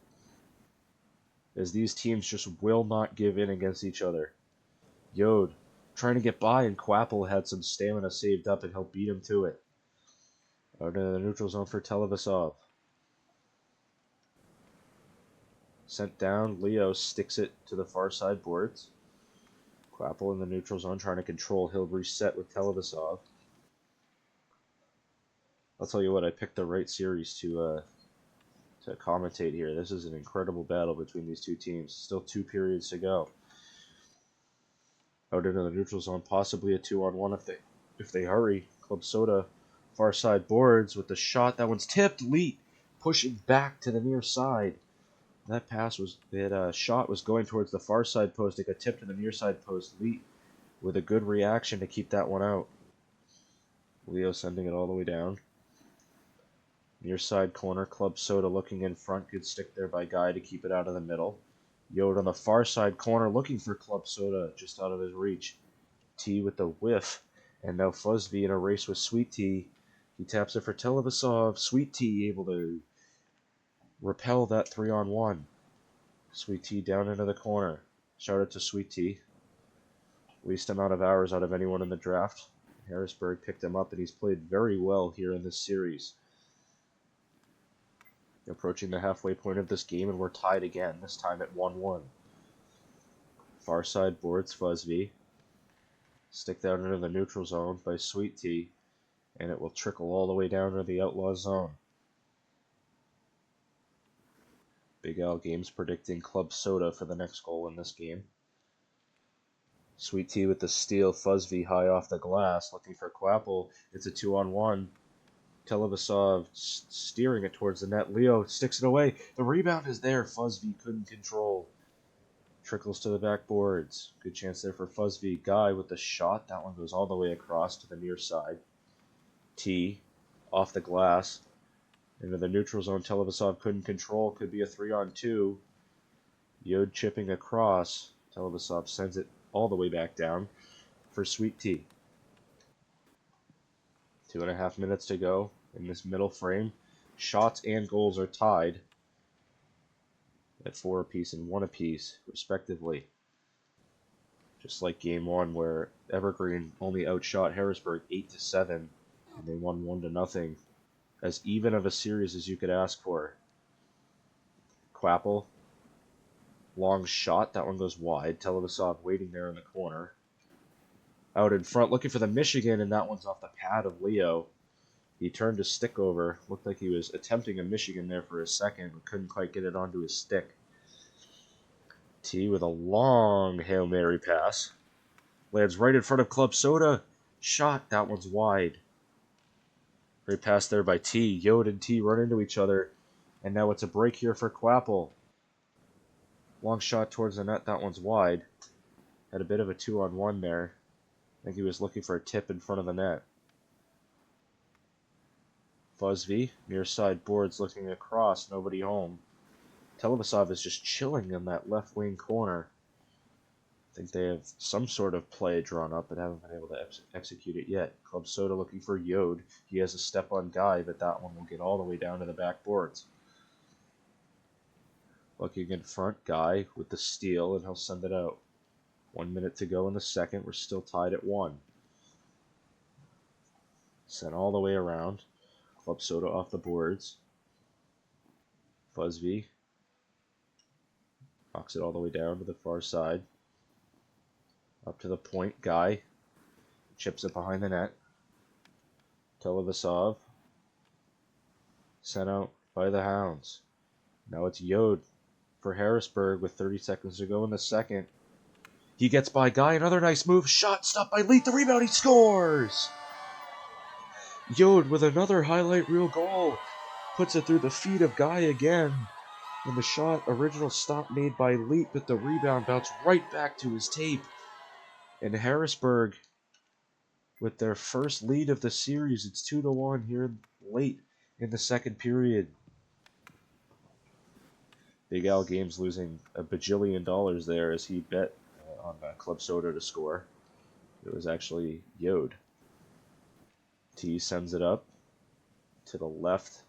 As these teams just will not give in against each other. Yod trying to get by, and Quapple had some stamina saved up, and he'll beat him to it. Out in the neutral zone for Televasov. Sent down. Leo sticks it to the far side boards. Quapple in the neutral zone trying to control. He'll reset with Televasov. I'll tell you what, I picked the right series to commentate here. This is an incredible battle between these two teams. Still 2 periods to go. Out into the neutral zone, possibly a 2-on-1 if they hurry. Club Soda, far side boards with the shot. That one's tipped. Leet pushing back to the near side. That shot was going towards the far side post. It got tipped to the near side post. Lee with a good reaction to keep that one out. Leo sending it all the way down. Near side corner, Club Soda looking in front. Good stick there by Guy to keep it out of the middle. Yode on the far side corner looking for Club Soda just out of his reach. T with the whiff. And now Fuzzby in a race with Sweet Tea. He taps it for Televasov. Sweet Tea able to repel that 3-on-1. Sweet Tea down into the corner. Shout out to Sweet Tea. Least amount of hours out of anyone in the draft. Harrisburg picked him up and he's played very well here in this series. Approaching the halfway point of this game and we're tied again, this time at 1-1. Far side boards Fuzzby. Stick down into the neutral zone by Sweet Tea, and it will trickle all the way down to the Outlaws zone. Big Al Games predicting Club Soda for the next goal in this game. Sweet Tea with the steal, Fuzzby high off the glass, looking for Quapple. It's a 2-on-1. Televasov steering it towards the net. Leo sticks it away. The rebound is there. Fuzzby couldn't control. Trickles to the backboards. Good chance there for Fuzzby. Guy with the shot. That one goes all the way across to the near side. T off the glass. Into the neutral zone. Televasov couldn't control. Could be a 3-on-2. Yode chipping across. Televasov sends it all the way back down for Sweet Tea. 2.5 minutes to go in this middle frame. Shots and goals are tied at 4 apiece and 1 apiece, respectively. Just like game 1, where Evergreen only outshot Harrisburg 8-7, and they won 1-0. As even of a series as you could ask for. Quapple, long shot, that one goes wide. Televasov waiting there in the corner. Out in front, looking for the Michigan, and that one's off the pad of Leo. He turned his stick over. Looked like he was attempting a Michigan there for a second, but couldn't quite get it onto his stick. T with a long Hail Mary pass. Lands right in front of Club Soda. Shot, that one's wide. Great pass there by T. Yode and T run into each other, and now it's a break here for Quapple. Long shot towards the net, that one's wide. Had a bit of a 2-on-1 there. I think he was looking for a tip in front of the net. Fuzzby, near side boards looking across, nobody home. Televasov is just chilling in that left wing corner. I think they have some sort of play drawn up, but haven't been able to execute it yet. Club Soda looking for Yode. He has a step on Guy, but that one will get all the way down to the backboards. Looking in front, Guy with the steal, and he'll send it out. 1 minute to go in the second. We're still tied at 1. Sent all the way around. Club Soda off the boards. Fuzzby knocks it all the way down to the far side. Up to the point, Guy chips it behind the net. Televasov sent out by the Hounds. Now it's Yode for Harrisburg with 30 seconds to go in the second. He gets by Guy, another nice move. Shot stopped by Leith. The rebound, he scores! Yode with another highlight reel goal. Puts it through the feet of Guy again. And the shot, original stop made by Leith, but the rebound bounced right back to his tape. And Harrisburg, with their first lead of the series, it's 2-1 here late in the second period. Big Al Games losing $1 bajillion there as he bet on Club Soda to score. It was actually Yode. T sends it up to the left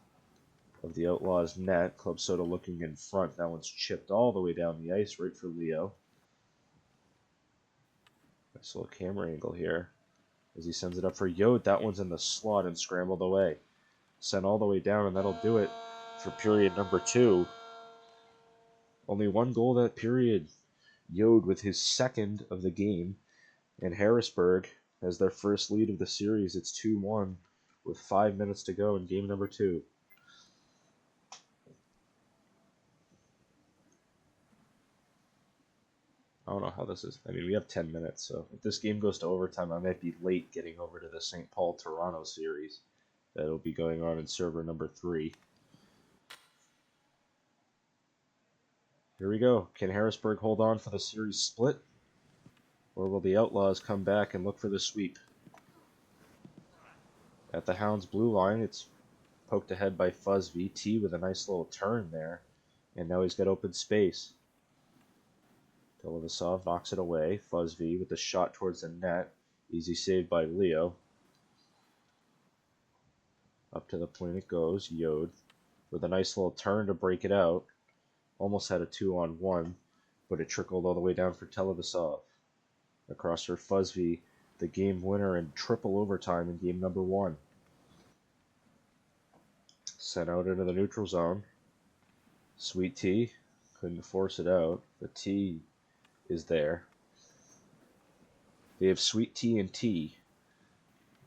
of the Outlaws net. Club Soda looking in front. That one's chipped all the way down the ice right for Leo. Nice little camera angle here as he sends it up for Yode. That one's in the slot and scrambled away. Sent all the way down, and that'll do it for period number 2. Only 1 goal that period. Yode with his second of the game, and Harrisburg has their first lead of the series. It's 2-1 with 5 minutes to go in game number 2. I don't know how this is. I mean, we have 10 minutes, so if this game goes to overtime, I might be late getting over to the St. Paul-Toronto series that'll be going on in server number 3. Here we go. Can Harrisburg hold on for the series split? Or will the Outlaws come back and look for the sweep? At the Hounds' blue line, it's poked ahead by Fuzz VT with a nice little turn there. And now he's got open space. Televasov knocks it away. Fuzz V with the shot towards the net. Easy save by Leo. Up to the point it goes. Yod with a nice little turn to break it out. Almost had a 2-on-1, but it trickled all the way down for Televasov. Across for Fuzz V, the game winner in triple overtime in game number 1. Sent out into the neutral zone. Sweet T couldn't force it out. The T is there. They have Sweet T and T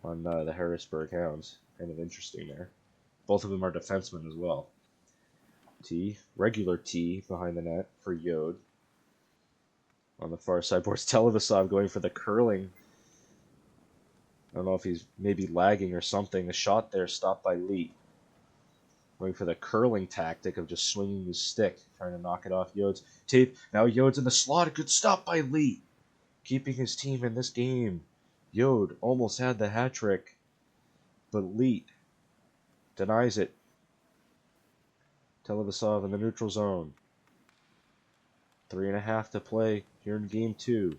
on the Harrisburg Hounds. Kind of interesting there. Both of them are defensemen as well. T, regular T behind the net for Yod. On the far side boards, Televasov going for the curling. I don't know if he's maybe lagging or something. The shot there stopped by Lee. Going for the curling tactic of just swinging his stick, trying to knock it off Yod's tape. Now Yod's in the slot. A good stop by Lee. Keeping his team in this game. Yod almost had the hat trick, but Lee denies it. Televasov in the neutral zone. 3.5 to play here in game 2.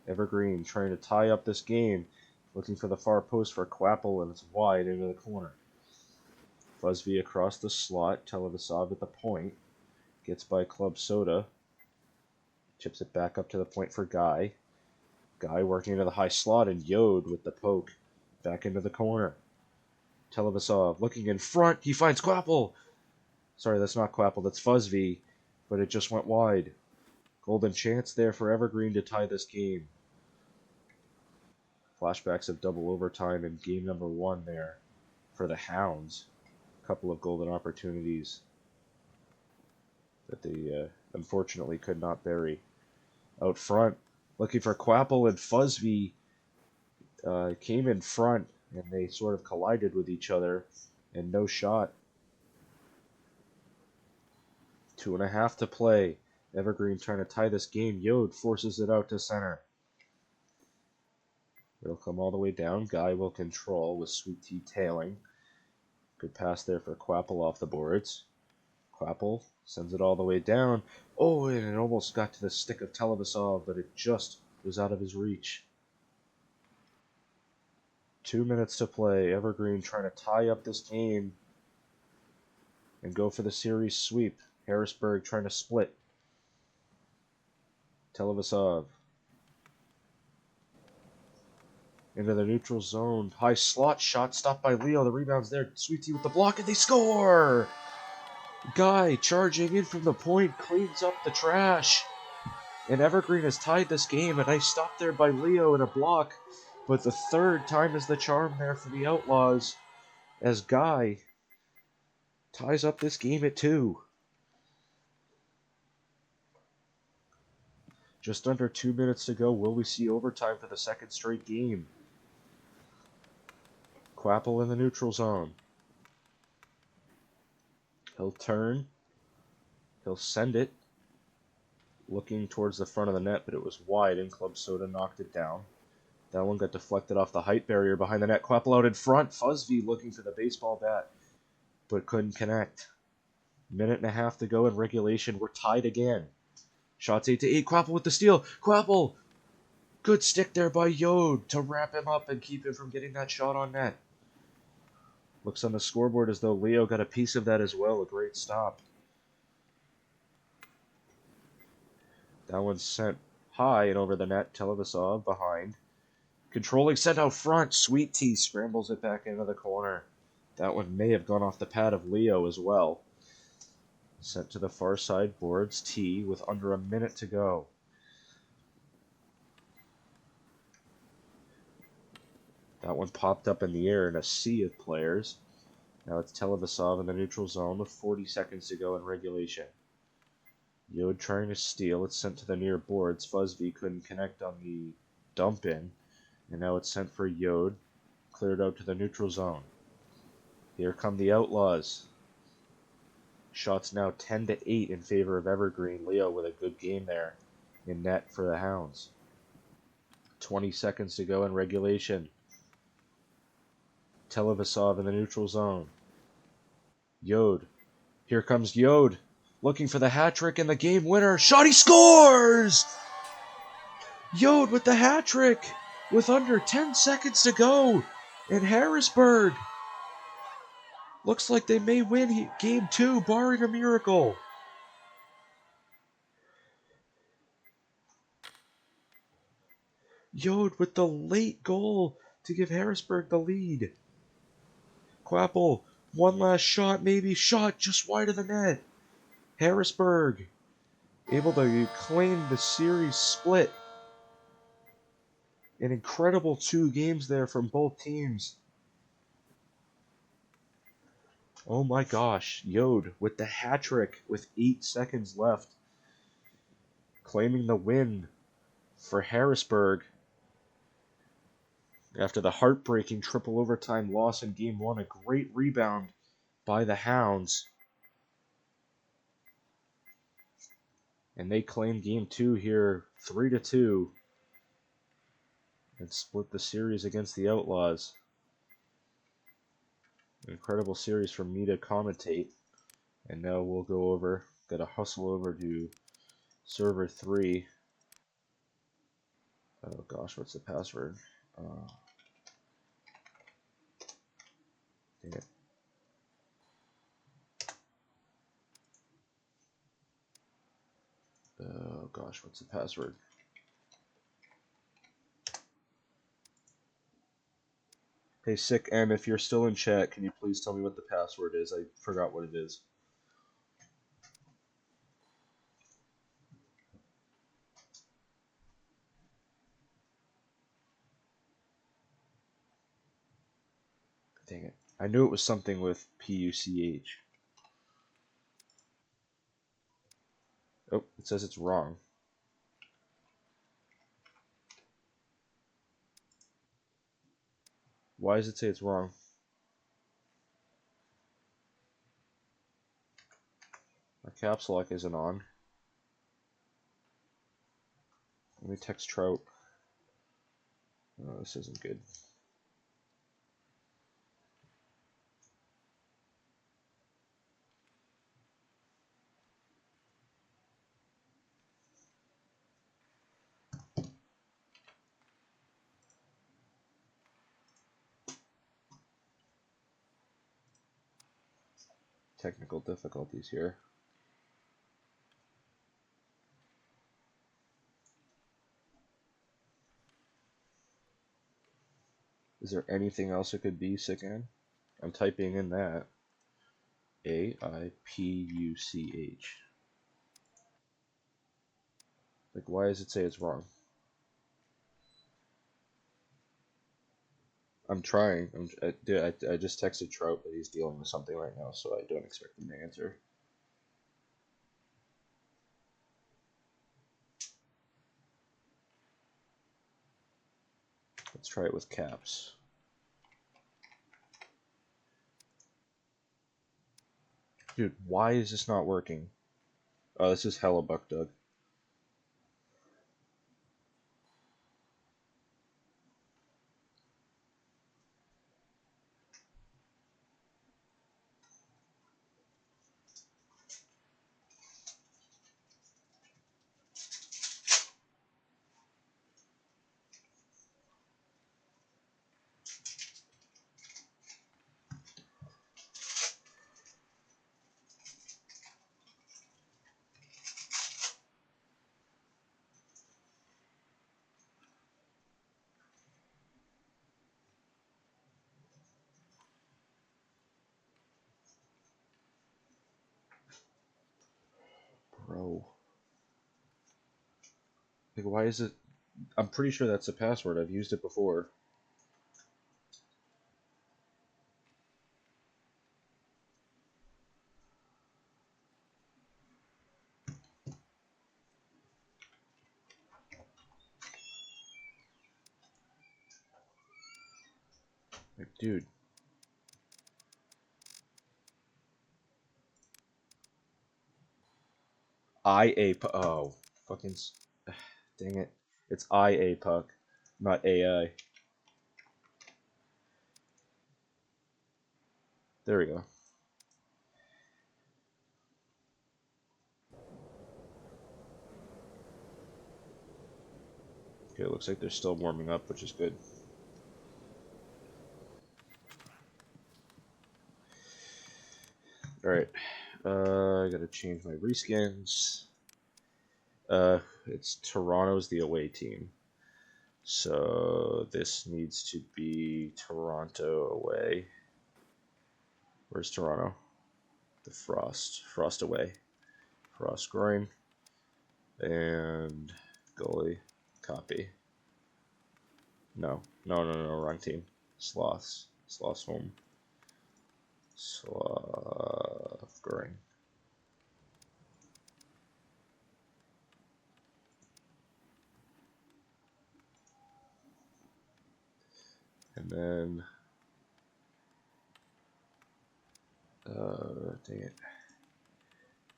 Evergreen trying to tie up this game. Looking for the far post for Quapple, and it's wide into the corner. Fuzz V across the slot. Televasov at the point. Gets by Club Soda. Chips it back up to the point for Guy. Guy working into the high slot, and Yod with the poke. Back into the corner. Televasov looking in front. He finds Quapple. Sorry, that's not Quapple. That's Fuzz V. But it just went wide. Golden chance there for Evergreen to tie this game. Flashbacks of double overtime in game number 1 there for the Hounds. A couple of golden opportunities that they unfortunately could not bury. Out front, looking for Quapple, and Fuzz V came in front, and they sort of collided with each other, and no shot. 2.5 to play. Evergreen trying to tie this game. Yod forces it out to center. It'll come all the way down. Guy will control with Sweet Tea tailing. Good pass there for Quapple off the boards. Quapple sends it all the way down. Oh, and it almost got to the stick of Televasov, but it just was out of his reach. 2 minutes to play. Evergreen trying to tie up this game and go for the series sweep. Harrisburg trying to split. Televasov into the neutral zone. High slot shot stopped by Leo. The rebound's there. Sweet Tea with the block, and they score! Guy charging in from the point cleans up the trash. And Evergreen has tied this game. A nice stop there by Leo in a block. But the third time is the charm there for the Outlaws, as Guy ties up this game at 2. Just under 2 minutes to go. Will we see overtime for the second straight game? Quapple in the neutral zone. He'll turn. He'll send it. Looking towards the front of the net, but it was wide, and Club Soda knocked it down. That one got deflected off the height barrier behind the net. Quapple out in front. Fuzz V looking for the baseball bat, but couldn't connect. 1.5 to go in regulation. We're tied again. Shots 8 to 8. Quapple with the steal. Quapple! Good stick there by Yod to wrap him up and keep him from getting that shot on net. Looks on the scoreboard as though Leo got a piece of that as well. A great stop. That one's sent high and over the net. Televasov behind. Controlling, sent out front. Sweet Tea scrambles it back into the corner. That one may have gone off the pad of Leo as well. Sent to the far side boards. T with under a minute to go. That one popped up in the air in a sea of players. Now it's Televasov in the neutral zone with 40 seconds to go in regulation. Yod trying to steal. It's sent to the near boards. Fuzz V couldn't connect on the dump in. And now it's sent for Yod. Cleared out to the neutral zone. Here come the Outlaws. Shots now 10-8 in favor of Evergreen. Leo with a good game there in net for the Hounds. 20 seconds to go in regulation. Televasov in the neutral zone. Yod. Here comes Yod. Looking for the hat trick and the game winner. Shot, he scores! Yod with the hat trick with under 10 seconds to go in Harrisburg. Looks like they may win game 2, barring a miracle. Yod with the late goal to give Harrisburg the lead. Quapple, one last shot, maybe. Shot just wide of the net. Harrisburg able to claim the series split. An incredible 2 games there from both teams. Oh my gosh, Yod with the hat trick with 8 seconds left. Claiming the win for Harrisburg. After the heartbreaking triple overtime loss in game 1, a great rebound by the Hounds. And they claim game 2 here 3-2 and split the series against the Outlaws. An incredible series for me to commentate. And now we'll go over, gotta hustle over to server 3. Oh gosh, what's the password? Dang it. Oh gosh, what's the password? Hey, Sick M, if you're still in chat, can you please tell me what the password is? I forgot what it is. Dang it. I knew it was something with P-U-C-H. Oh, it says it's wrong. Why does it say it's wrong? My caps lock isn't on. Let me text Trout. Oh, this isn't good. Technical difficulties here. Is there anything else it could be, Sickan? I'm typing in that. A-I-P-U-C-H. Like, why does it say it's wrong? I'm trying. I just texted Trout, but he's dealing with something right now, so I don't expect him to answer. Let's try it with caps. Dude, why is this not working? Oh, this is hella Buck Doug. Bro. Like, why is it... I'm pretty sure that's the password. I've used it before. Like, dude. IA puck. Oh, fucking. Dang it. It's IA puck, not AI. There we go. Okay, it looks like they're still warming up, which is good. Alright. I gotta change my reskins. It's Toronto's the away team. So this needs to be Toronto away. Where's Toronto? The Frost. Frost away. Frost groin. And goalie. Copy. No, wrong team. Sloths. Sloths home. Sloth groin. And then dang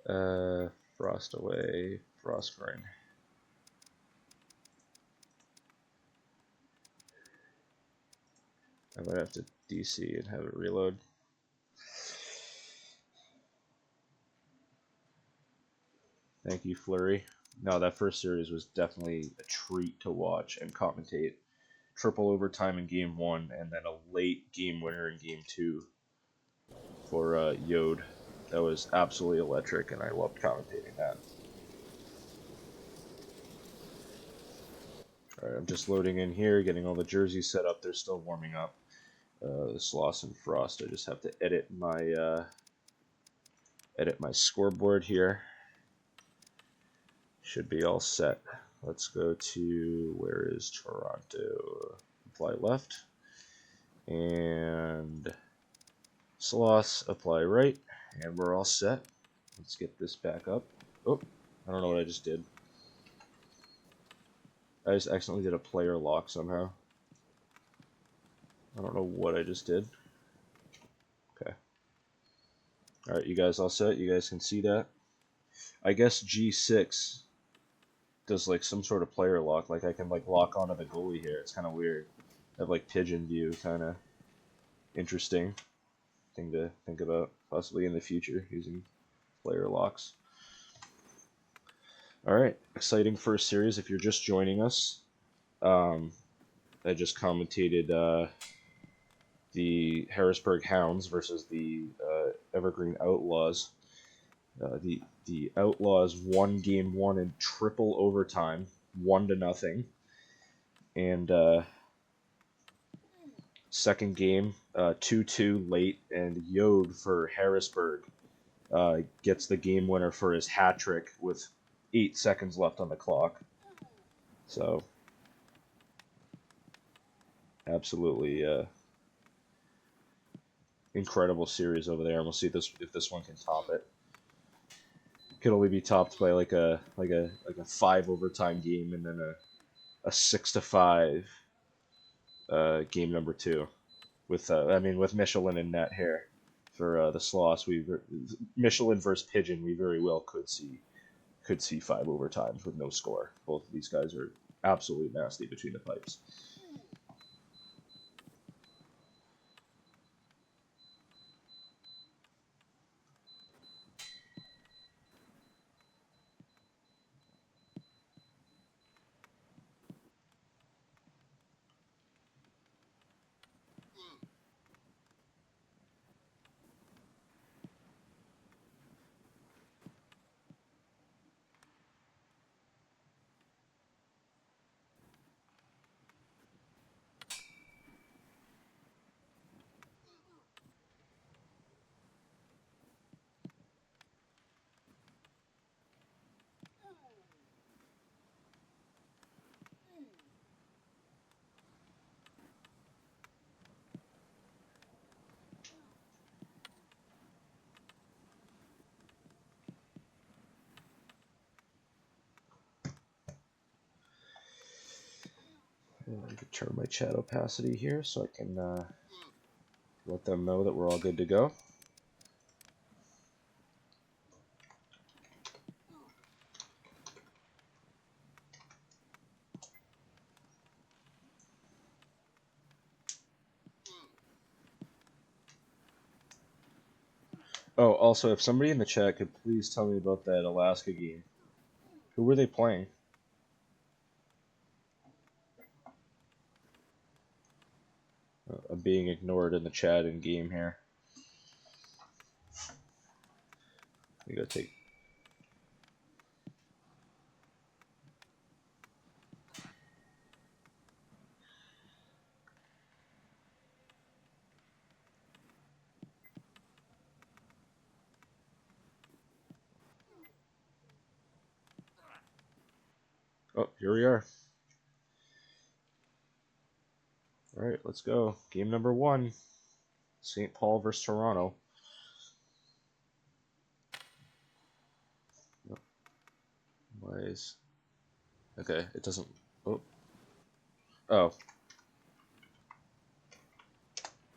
it. Frost away, Frost groin. I might have to DC and have it reload. Thank you, Flurry. No, that first series was definitely a treat to watch and commentate. Triple overtime in game 1, and then a late game winner in game 2 for Yod. That was absolutely electric, and I loved commentating that. Alright, I'm just loading in here, getting all the jerseys set up. They're still warming up. The Sloths and Frost. I just have to edit my scoreboard here. Should be all set. Let's go to, where is Toronto? Apply left. And Sloths, apply right. And we're all set. Let's get this back up. Oh, I don't know what I just did. I just accidentally did a player lock somehow. I don't know what I just did. Okay. Alright, you guys all set? You guys can see that? I guess G6 does like some sort of player lock. Like I can like lock onto the goalie here. It's kind of weird. I have like pigeon view, kind of interesting thing to think about possibly in the future using player locks. Alright, exciting first series. If you're just joining us, I just commentated the Harrisburg Hounds versus the Evergreen Outlaws. The Outlaws won game 1 in triple overtime, 1-0, and second game 2-2 late, and Yod for Harrisburg gets the game winner for his hat trick with 8 seconds left on the clock. So absolutely incredible series over there, and we'll see if this one can top it. Could only be topped by like a 5 overtime game, and then a 6-5 game number 2 with with Michelin and net here for the Sloths. Michelin versus Pigeon, we very well could see 5 overtimes with no score. Both of these guys are absolutely nasty between the pipes. I can turn my chat opacity here so I can let them know that we're all good to go. Oh, also, if somebody in the chat could please tell me about that Alaska game. Who were they playing? I'm being ignored in the chat and game here. You gotta take. Oh, here we are. Alright, let's go. Game number 1. St. Paul versus Toronto. Why is... Okay, it doesn't... Oh. Oh.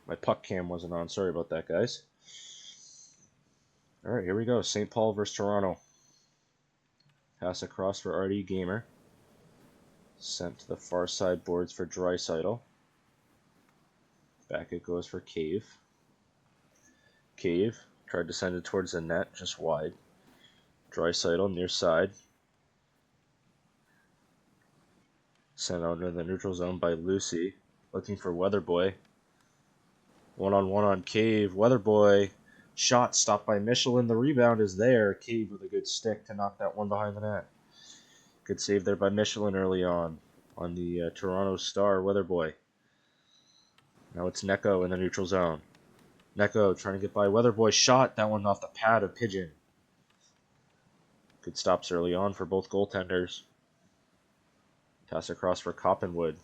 My puck cam wasn't on. Sorry about that, guys. Alright, here we go. St. Paul versus Toronto. Pass across for RD Gamer. Sent to the far side boards for Draisaitl. Back it goes for Cave. Cave tried to send it towards the net, just wide. Draisaitl near side. Sent out into the neutral zone by Lucy. Looking for Weatherboy. One-on-one on Cave. Weatherboy. Shot stopped by Michelin. The rebound is there. Cave with a good stick to knock that one behind the net. Good save there by Michelin early on the Toronto Star Weatherboy. Now it's Neko in the neutral zone. Neko trying to get by Weatherboy. Shot. That one off the pad of Pigeon. Good stops early on for both goaltenders. Pass across for Coppenwood.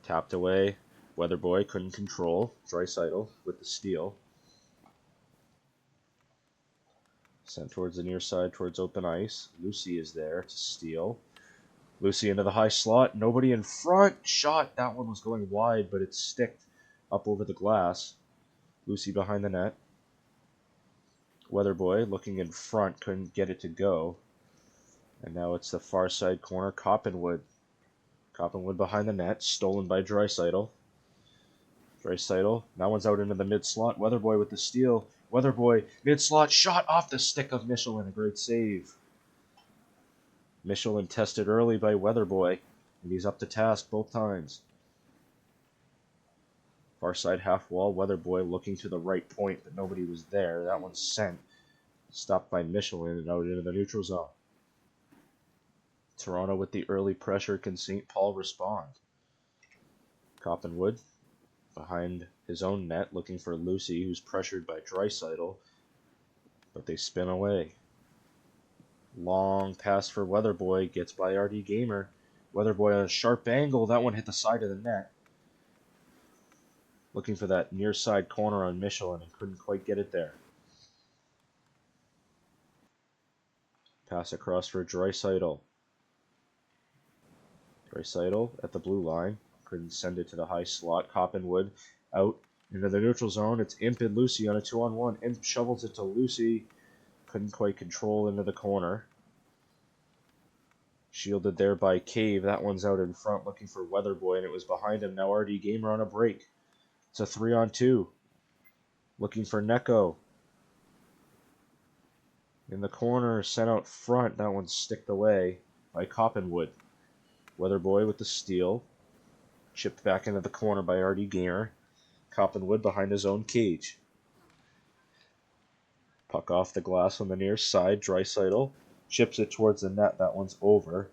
Tapped away. Weatherboy couldn't control. Draisaitl with the steal. Sent towards the near side, towards open ice. Lucy is there to steal. Lucy into the high slot. Nobody in front. Shot. That one was going wide, but it sticked up over the glass. Lucy behind the net. Weatherboy looking in front. Couldn't get it to go. And now it's the far side corner. Coppenwood. Coppenwood behind the net. Stolen by Draisaitl. Draisaitl. That one's out into the mid slot. Weatherboy with the steal. Weatherboy mid slot. Shot off the stick of Michelin. A great save. Michelin tested early by Weatherboy, and he's up to task both times. Far side half wall, Weatherboy looking to the right point, but nobody was there. That one's sent. Stopped by Michelin and out into the neutral zone. Toronto with the early pressure. Can St. Paul respond? Coppenwood behind his own net looking for Lucy, who's pressured by Draisaitl, but they spin away. Long pass for Weatherboy, gets by RD Gamer. Weatherboy on a sharp angle, that one hit the side of the net. Looking for that near side corner on Michelin and couldn't quite get it there. Pass across for Draisaitl. Draisaitl at the blue line, couldn't send it to the high slot. Coppenwood out into the neutral zone. It's Imp and Lucy on a 2-on-1. Imp shovels it to Lucy. Couldn't quite control into the corner. Shielded there by Cave. That one's out in front looking for Weatherboy, and it was behind him. Now RD Gamer on a break. It's a 3-on-2. Looking for Neko. In the corner, sent out front. That one's sticked away by Coppenwood. Weatherboy with the steal. Chipped back into the corner by RD Gamer. Coppenwood behind his own cage. Puck off the glass on the near side. Draisaitl chips it towards the net. That one's over.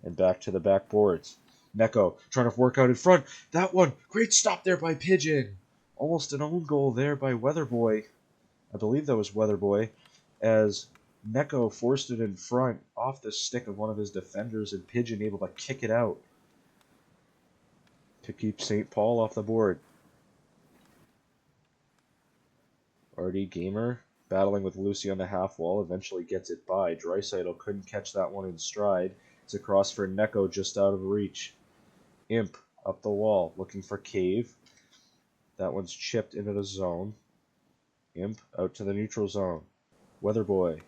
And back to the back boards. Neko trying to work out in front. That one. Great stop there by Pigeon. Almost an own goal there by Weatherboy. I believe that was Weatherboy. As Neko forced it in front off the stick of one of his defenders and Pigeon able to kick it out to keep St. Paul off the board. RD Gamer battling with Lucy on the half wall, eventually gets it by. Draisaitl couldn't catch that one in stride. It's across for Neko just out of reach. Imp up the wall looking for Cave. That one's chipped into the zone. Imp out to the neutral zone. Weatherboy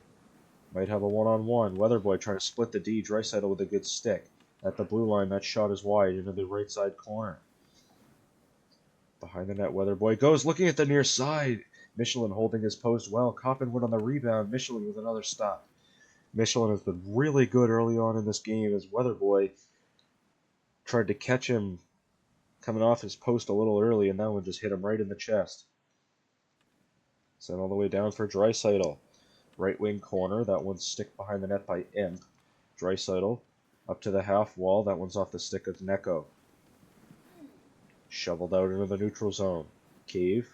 might have a one-on-one. Weatherboy trying to split the D. Draisaitl with a good stick. At the blue line, that shot is wide into the right side corner. Behind the net, Weatherboy goes looking at the near side. Michelin holding his post well. Coppenwood on the rebound. Michelin with another stop. Michelin has been really good early on in this game as Weatherboy tried to catch him coming off his post a little early, and that one just hit him right in the chest. Sent all the way down for Draisaitl. Right wing corner. That one's stick behind the net by Imp. Draisaitl up to the half wall. That one's off the stick of Neko. Shoveled out into the neutral zone. Cave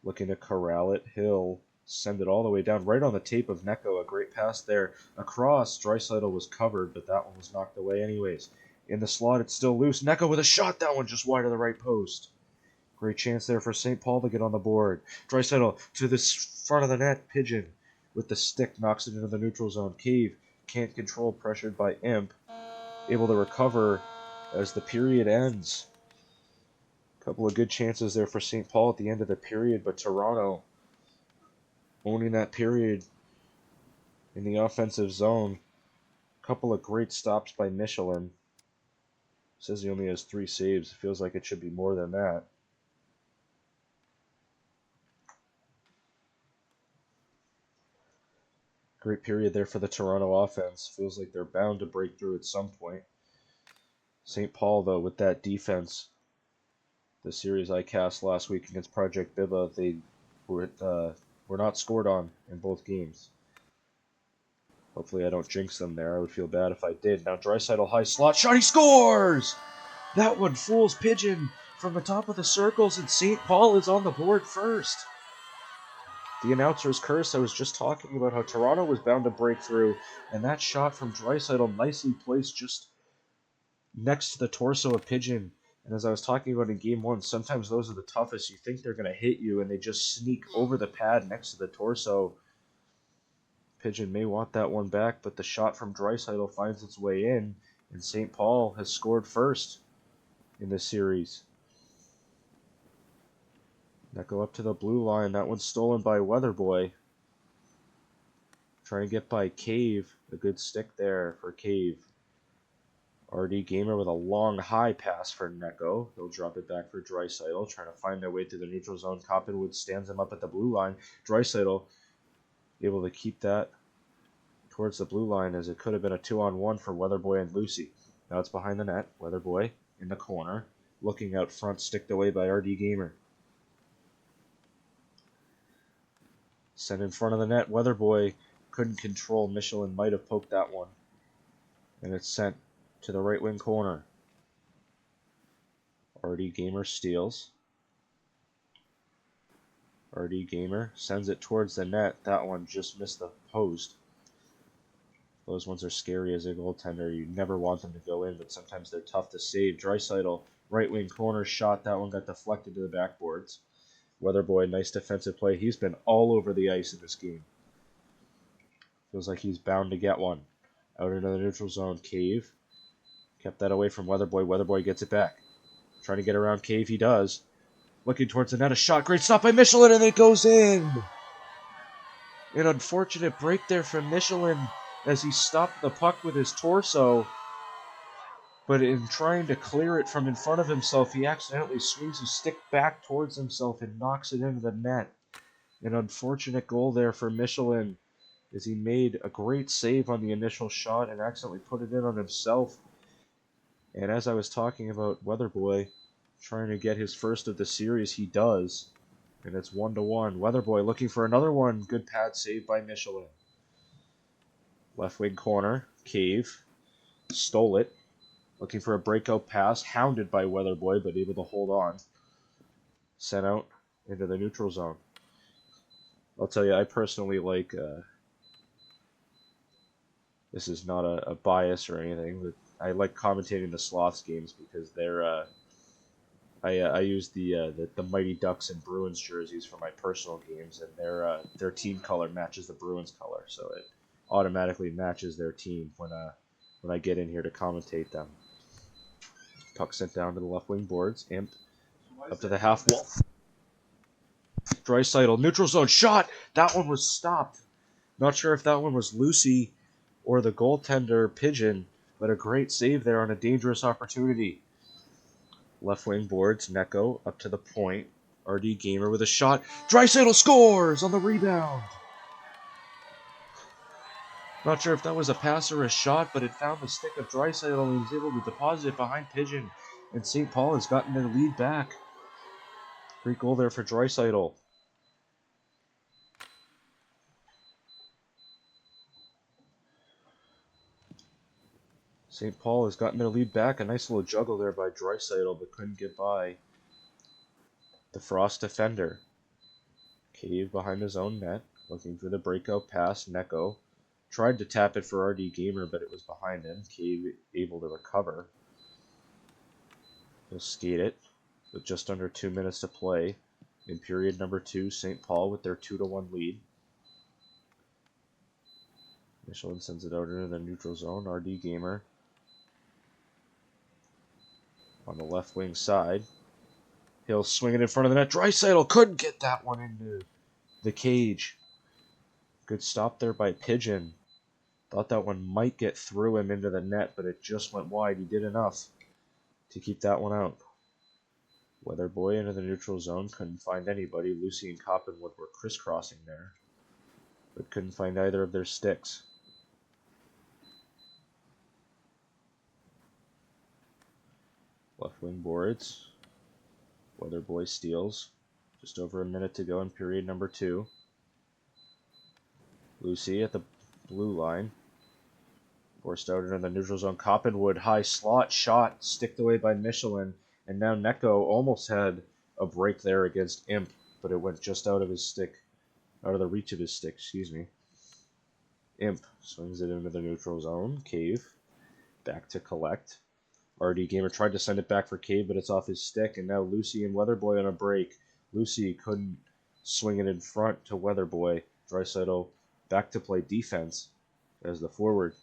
looking to corral it. Hill send it all the way down right on the tape of Neko. A great pass there across. Draisaitl was covered, but that one was knocked away anyways. In the slot, it's still loose. Neko with a shot. That one just wide of the right post. Great chance there for St. Paul to get on the board. Draisaitl to the front of the net. Pigeon with the stick knocks it into the neutral zone. Cave can't control, pressured by Imp. Able to recover as the period ends. Couple of good chances there for St. Paul at the end of the period, but Toronto owning that period in the offensive zone. Couple of great stops by Michelin. Says he only has 3 saves. It feels like it should be more than that. Great period there for the Toronto offense. Feels like they're bound to break through at some point. St. Paul, though, with that defense, the series I cast last week against Project Biba, they were not scored on in both games. Hopefully I don't jinx them there. I would feel bad if I did. Now Draisaitl high slot shot. He scores! That one fools Pigeon from the top of the circles, and St. Paul is on the board first. The announcer's curse. I was just talking about how Toronto was bound to break through, and that shot from Draisaitl nicely placed just next to the torso of Pigeon. And as I was talking about in Game 1, sometimes those are the toughest. You think they're going to hit you, and they just sneak over the pad next to the torso. Pigeon may want that one back, but the shot from Draisaitl finds its way in, and St. Paul has scored first in this series. That go up to the blue line. That one's stolen by Weatherboy. Trying to get by Cave. A good stick there for Cave. RD Gamer with a long high pass for Neko. He'll drop it back for Draisaitl, trying to find their way through the neutral zone. Coppenwood stands him up at the blue line. Draisaitl able to keep that towards the blue line, as it could have been a 2-on-1 for Weatherboy and Lucy. Now it's behind the net. Weatherboy in the corner, looking out front, sticked away by RD Gamer. Sent in front of the net. Weatherboy couldn't control. Michelin might have poked that one. And it's sent to the right wing corner. RD Gamer steals. RD Gamer sends it towards the net. That one just missed the post. Those ones are scary as a goaltender. You never want them to go in, but sometimes they're tough to save. Draisaitl, right wing corner shot. That one got deflected to the backboards. Weatherboy, nice defensive play. He's been all over the ice in this game. Feels like he's bound to get one. Out into the neutral zone. Cave kept that away from Weatherboy. Weatherboy gets it back. Trying to get around Cave. He does. Looking towards the net. A shot. Great stop by Michelin, and it goes in. An unfortunate break there from Michelin as he stopped the puck with his torso. But in trying to clear it from in front of himself, he accidentally swings his stick back towards himself and knocks it into the net. An unfortunate goal there for Michelin, as he made a great save on the initial shot and accidentally put it in on himself. And as I was talking about Weatherboy trying to get his first of the series, he does. And it's 1-1. Weatherboy looking for another one. Good pad save by Michelin. Left wing corner. Cave stole it. Looking for a breakout pass. Hounded by Weatherboy, but able to hold on. Sent out into the neutral zone. I'll tell you, I personally like... this is not a bias or anything, but I like commentating the Sloths games because they're... I use the Mighty Ducks and Bruins jerseys for my personal games, and their team color matches the Bruins color, so it automatically matches their team when I get in here to commentate them. Puck sent down to the left wing boards. Imp up to the half wall. Draisaitl, neutral zone shot. That one was stopped. Not sure if that one was Lucy or the goaltender Pigeon, but a great save there on a dangerous opportunity. Left wing boards. Neko up to the point. RD Gamer with a shot. Draisaitl scores on the rebound. Not sure if that was a pass or a shot, but it found the stick of Draisaitl and he was able to deposit it behind Pigeon. And St. Paul has gotten their lead back. Great goal there for Draisaitl. St. Paul has gotten their lead back. A nice little juggle there by Draisaitl, but couldn't get by the Frost defender. Cave behind his own net, looking for the breakout pass. Neko tried to tap it for RD Gamer, but it was behind him. Cave able to recover. He'll skate it with just under 2 minutes to play. In period number 2, St. Paul with their 2-1 lead. Michelin sends it out into the neutral zone. RD Gamer on the left wing side. He'll swing it in front of the net. Draisaitl couldn't get that one into the cage. Good stop there by Pigeon. Thought that one might get through him into the net, but it just went wide. He did enough to keep that one out. Weatherboy into the neutral zone. Couldn't find anybody. Lucy and Coppenwood were crisscrossing there, but couldn't find either of their sticks. Left wing boards. Weatherboy steals. Just over a minute to go in period number 2. Lucy at the blue line. Forced out into the neutral zone. Coppenwood, high slot shot, sticked away by Michelin. And now Neko almost had a break there against Imp, but it went just out of his stick. Out of the reach of his stick, excuse me. Imp swings it into the neutral zone. Cave back to collect. RD Gamer tried to send it back for Cave, but it's off his stick. And now Lucy and Weatherboy on a break. Lucy couldn't swing it in front to Weatherboy. Draisaitl back to play defense as the forward.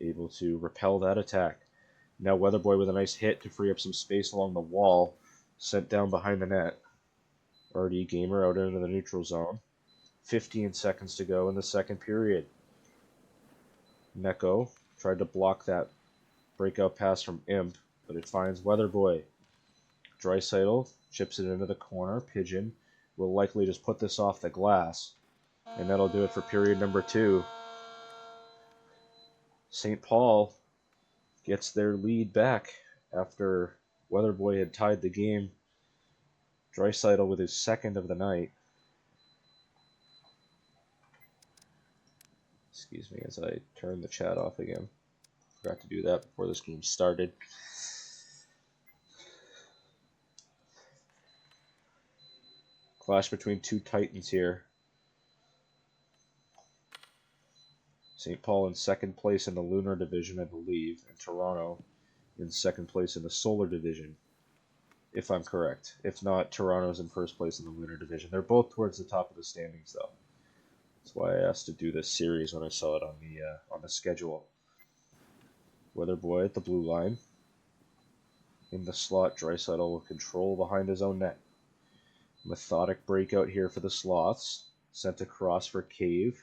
Able to repel that attack. Now Weatherboy with a nice hit to free up some space along the wall. Sent down behind the net. RD Gamer out into the neutral zone. 15 seconds to go in the second period. Neko tried to block that breakout pass from Imp, but it finds Weatherboy. Draisaitl chips it into the corner. Pigeon will likely just put this off the glass. And that'll do it for period number 2. St. Paul gets their lead back after Weatherboy had tied the game. Draisaitl with his second of the night. Excuse me as I turn the chat off again. Forgot to do that before this game started. Clash between two titans here. St. Paul in second place in the Lunar Division, I believe, and Toronto in second place in the Solar Division, if I'm correct. If not, Toronto's in first place in the Lunar Division. They're both towards the top of the standings, though. That's why I asked to do this series when I saw it on the schedule. Weatherboy at the blue line. In the slot, Draisaitl will control behind his own net. Methodic breakout here for the Sloths. Sent across for Cave.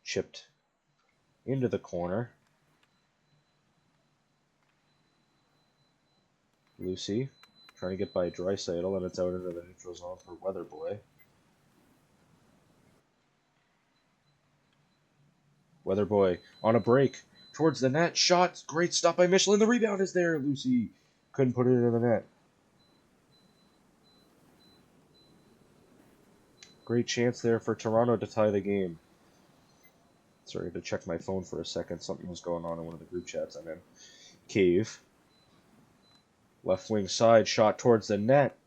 Chipped into the corner. Lucy trying to get by Draisaitl, and it's out into the neutral zone for Weatherboy. Weatherboy on a break towards the net. Shot. Great stop by Michelin. The rebound is there. Lucy couldn't put it into the net. Great chance there for Toronto to tie the game. Sorry, I had to check my phone for a second. Something was going on in one of the group chats I'm in. Cave. Left wing side. Shot towards the net.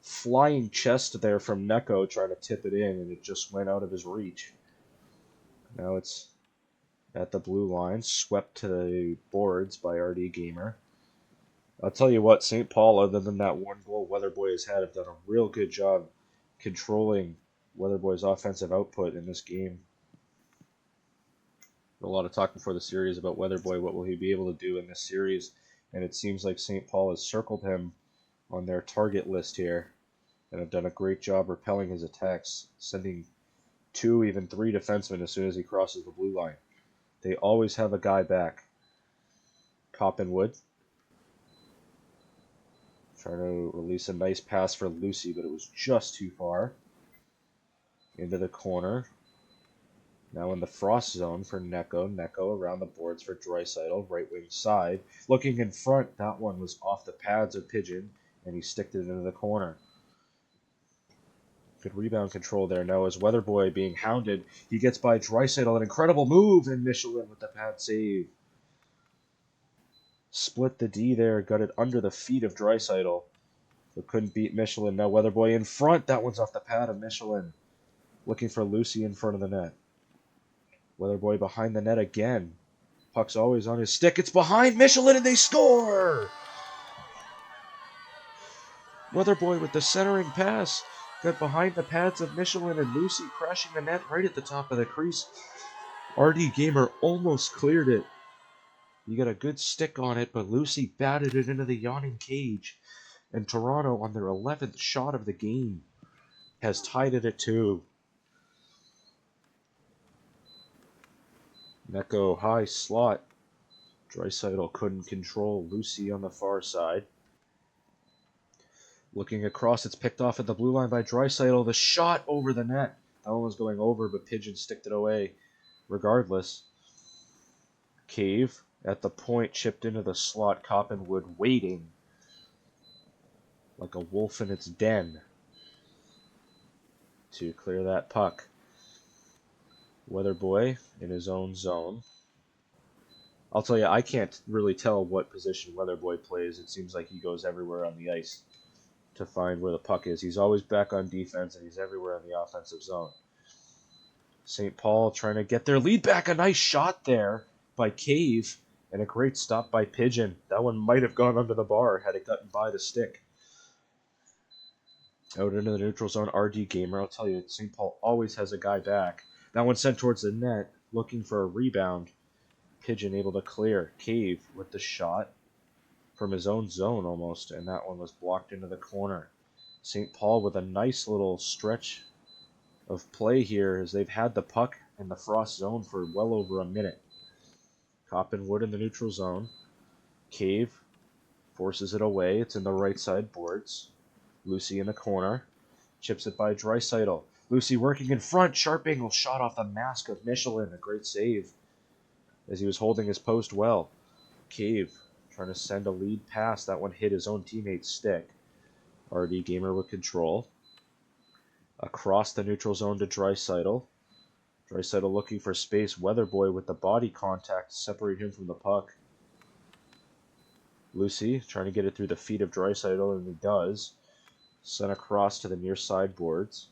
Flying chest there from Neko trying to tip it in, and it just went out of his reach. Now it's at the blue line, swept to the boards by RD Gamer. I'll tell you what, St. Paul, other than that one goal Weatherboy has had, have done a real good job controlling Weatherboy's offensive output in this game. A lot of talk before the series about Weatherboy, what will he be able to do in this series, and it seems like St. Paul has circled him on their target list here and have done a great job repelling his attacks, sending 2, even 3 defensemen as soon as he crosses the blue line. They always have a guy back. Coppenwood Trying to release a nice pass for Lucy, but it was just too far. Into the corner. Now in the frost zone for Neko. Neko around the boards for Draisaitl, right wing side. Looking in front, that one was off the pads of Pigeon, and he sticked it into the corner. Good rebound control there. Now as Weatherboy being hounded, he gets by Draisaitl, an incredible move, and Michelin with the pad save. Split the D there, got it under the feet of Draisaitl, but couldn't beat Michelin. Now Weatherboy in front, that one's off the pad of Michelin. Looking for Lucy in front of the net. Weatherboy behind the net again. Puck's always on his stick. It's behind Michelin and they score! Weatherboy with the centering pass. Got behind the pads of Michelin and Lucy crashing the net right at the top of the crease. RD Gamer almost cleared it. You got a good stick on it, but Lucy batted it into the yawning cage. And Toronto, on their 11th shot of the game, has tied it at 2. Neko high slot. Draisaitl couldn't control Lucy on the far side. Looking across, it's picked off at the blue line by Draisaitl. The shot over the net. That one was going over, but Pigeon sticked it away regardless. Cave at the point, chipped into the slot. Coppenwood waiting like a wolf in its den to clear that puck. Weatherboy in his own zone. I'll tell you, I can't really tell what position Weatherboy plays. It seems like he goes everywhere on the ice to find where the puck is. He's always back on defense, and he's everywhere in the offensive zone. St. Paul trying to get their lead back. A nice shot there by Cave, and a great stop by Pigeon. That one might have gone under the bar had it gotten by the stick. Out into the neutral zone, RD Gamer. I'll tell you, St. Paul always has a guy back. That one sent towards the net, looking for a rebound. Pigeon able to clear. Cave with the shot from his own zone almost, and that one was blocked into the corner. St. Paul with a nice little stretch of play here as they've had the puck in the frost zone for well over a minute. Coppenwood in the neutral zone. Cave forces it away. It's in the right side boards. Lucy in the corner. Chips it by Draisaitl. Lucy working in front. Sharp angle shot off the mask of Michelin. A great save as he was holding his post well. Cave trying to send a lead pass. That one hit his own teammate's stick. RD Gamer with control. Across the neutral zone to Draisaitl. Draisaitl looking for space. Weatherboy with the body contact to separate him from the puck. Lucy trying to get it through the feet of Draisaitl, and he does. Sent across to the near side boards.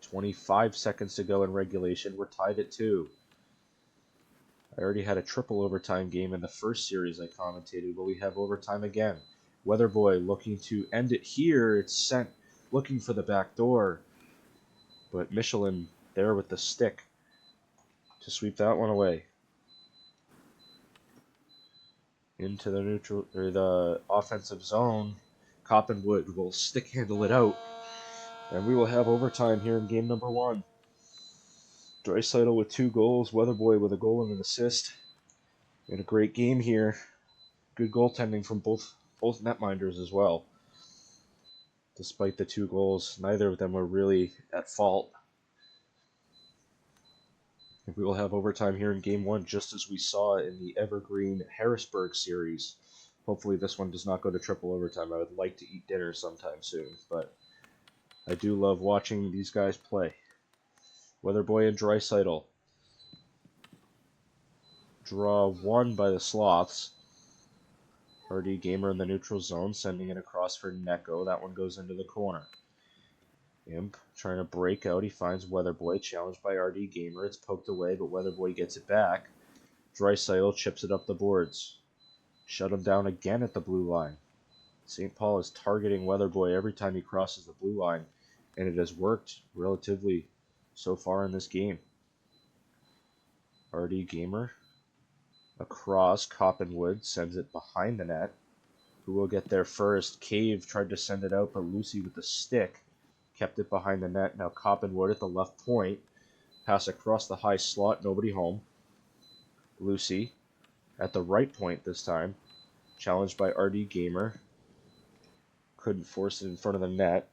25 seconds to go in regulation. We're tied at 2. I already had a triple overtime game in the first series I commentated, but we have overtime again. Weatherboy looking to end it here. It's sent looking for the back door, but Michelin there with the stick to sweep that one away. Into the neutral or the offensive zone. Coppenwood will stick handle it out, and we will have overtime here in game number 1. Draisaitl with 2 goals, Weatherboy with a goal and an assist. In a great game here. Good goaltending from both netminders as well. Despite the 2 goals, neither of them were really at fault. And we will have overtime here in game 1, just as we saw in the Evergreen Harrisburg series. Hopefully this one does not go to triple overtime. I would like to eat dinner sometime soon, but I do love watching these guys play. Weatherboy and Draisaitl. Draw 1 by the Sloths. RD Gamer in the neutral zone, sending it across for Neko. That one goes into the corner. Imp trying to break out. He finds Weatherboy, challenged by RD Gamer. It's poked away, but Weatherboy gets it back. Draisaitl chips it up the boards. Shut him down again at the blue line. St. Paul is targeting Weatherboy every time he crosses the blue line, and it has worked relatively so far in this game. RD Gamer across. Coppenwood sends it behind the net. Who will get there first? Cave tried to send it out, but Lucy with the stick kept it behind the net. Now Coppenwood at the left point. Pass across the high slot. Nobody home. Lucy at the right point this time. Challenged by RD Gamer. couldn't force it in front of the net.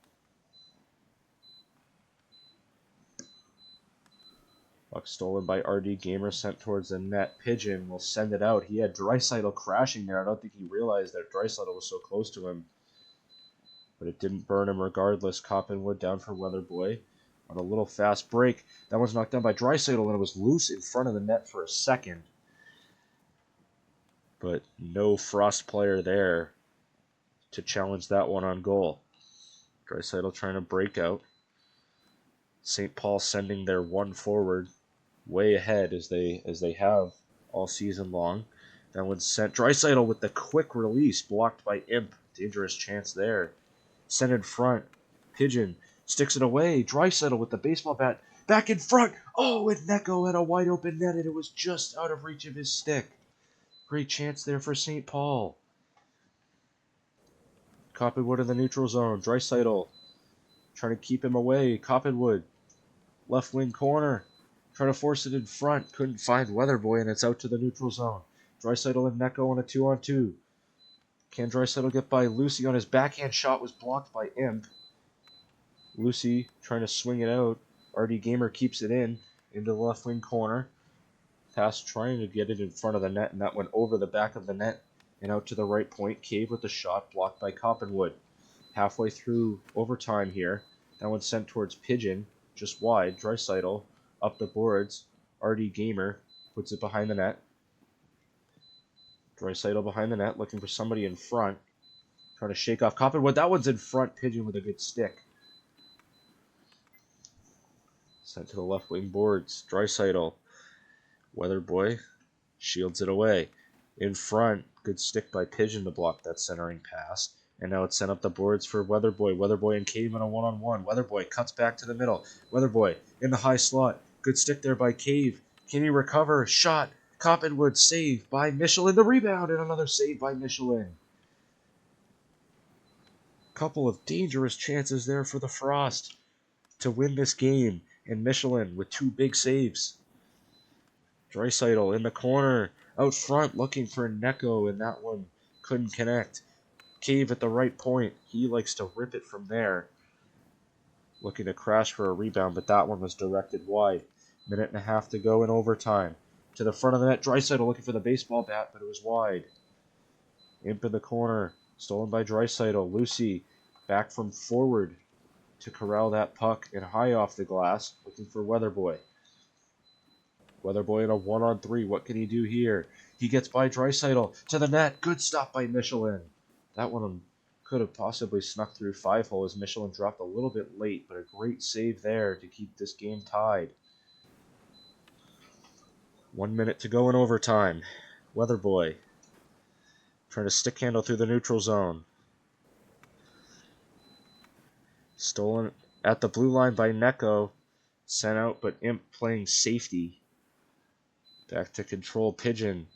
Puck stolen by RD Gamer, sent towards the net. Pigeon will send it out. He had Draisaitl crashing there. I don't think he realized that Draisaitl was so close to him. But it didn't burn him regardless. Coppenwood down for Weatherboy on a little fast break. That one's knocked down by Draisaitl, and it was loose in front of the net for a second. But no Frost player there to challenge that one on goal. Draisaitl trying to break out. St. Paul sending their one forward way ahead as they have all season long. That one's sent. Draisaitl with the quick release, blocked by Imp. Dangerous chance there. Sent in front. Pigeon sticks it away. Draisaitl with the baseball bat. Back in front. Oh, and Neko had a wide open net, and it was just out of reach of his stick. Great chance there for St. Paul. Coppenwood in the neutral zone. Draisaitl trying to keep him away. Coppenwood, left wing corner. Trying to force it in front. Couldn't find Weatherboy, and it's out to the neutral zone. Draisaitl and Neko on a 2-on-2. Can Draisaitl get by Lucy on his backhand shot? Was blocked by Imp. Lucy trying to swing it out. RD Gamer keeps it into the left wing corner. Pass trying to get it in front of the net, and that went over the back of the net and out to the right point. Cave with the shot, blocked by Coppenwood. Halfway through overtime here. That one sent towards Pigeon, just wide. Draisaitl up the boards. RD Gamer puts it behind the net. Draisaitl behind the net, looking for somebody in front. Trying to shake off Coppenwood. That one's in front. Pigeon with a good stick. Sent to the left wing boards. Draisaitl. Weatherboy shields it away. In front, good stick by Pigeon to block that centering pass. And now it's sent up the boards for Weatherboy. Weatherboy and Cave in a one-on-one. Weatherboy cuts back to the middle. Weatherboy in the high slot. Good stick there by Cave. Can he recover? Shot. Coppenwood save by Michelin. The rebound and another save by Michelin. Couple of dangerous chances there for the Frost to win this game. And Michelin with two big saves. Draisaitl in the corner, out front, looking for Neko, and that one couldn't connect. Cave at the right point. He likes to rip it from there. Looking to crash for a rebound, but that one was directed wide. Minute and a half to go in overtime. To the front of the net, Draisaitl looking for the baseball bat, but it was wide. Imp in the corner, stolen by Draisaitl. Lucy back from forward to corral that puck and high off the glass, looking for Weatherboy. Weatherboy in a 1-on-3. What can he do here? He gets by Draisaitl to the net. Good stop by Michelin. That one could have possibly snuck through 5-hole as Michelin dropped a little bit late, but a great save there to keep this game tied. 1 minute to go in overtime. Weatherboy trying to stick handle through the neutral zone. Stolen at the blue line by Neko. Sent out, but Imp playing safety. Back to control. Pigeon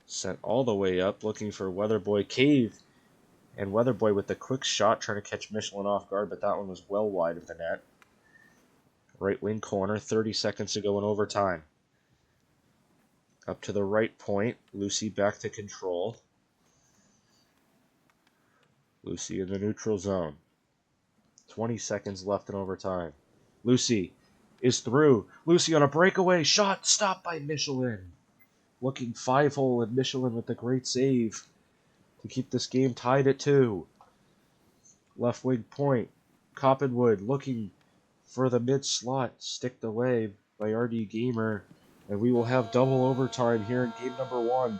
sent all the way up, looking for Weatherboy. Cave, and Weatherboy with the quick shot, trying to catch Michelin off guard, but that one was well wide of the net. Right wing corner, 30 seconds to go in overtime. Up to the right point, Lucy back to control. Lucy in the neutral zone. 20 seconds left in overtime. Lucy is through. Lucy on a breakaway shot, stopped by Michelin. Looking 5-hole, and Michelin with the great save to keep this game tied at 2. Left wing point. Coppenwood looking for the mid slot, sticked away by RD Gamer, and we will have double overtime here in game number 1.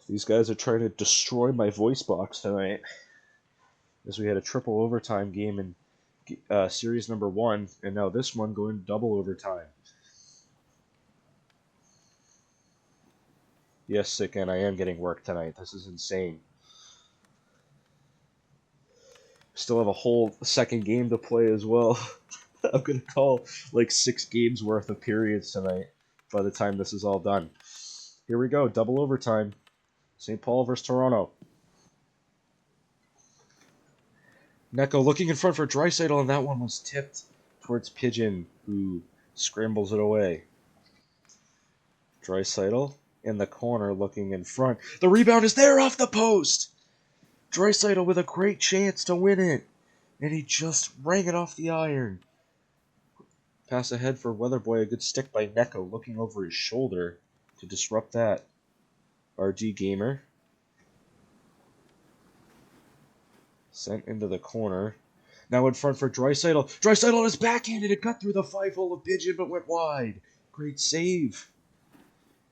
These guys are trying to destroy my voice box tonight, as we had a triple overtime game in series number 1, and now this one going double overtime. Yes, again, I am getting work tonight. This is insane. Still have a whole second game to play as well. I'm going to call like 6 games worth of periods tonight by the time this is all done. Here we go, double overtime. St. Paul versus Toronto. Neko looking in front for Draisaitl, and that one was tipped towards Pigeon, who scrambles it away. Draisaitl in the corner looking in front. The rebound is there off the post! Draisaitl with a great chance to win it. And he just rang it off the iron. Pass ahead for Weatherboy. A good stick by Neko looking over his shoulder to disrupt that. RG Gamer. Sent into the corner. Now in front for Draisaitl. Draisaitl is backhanded. It cut through the 5-hole of Pigeon but went wide. Great save.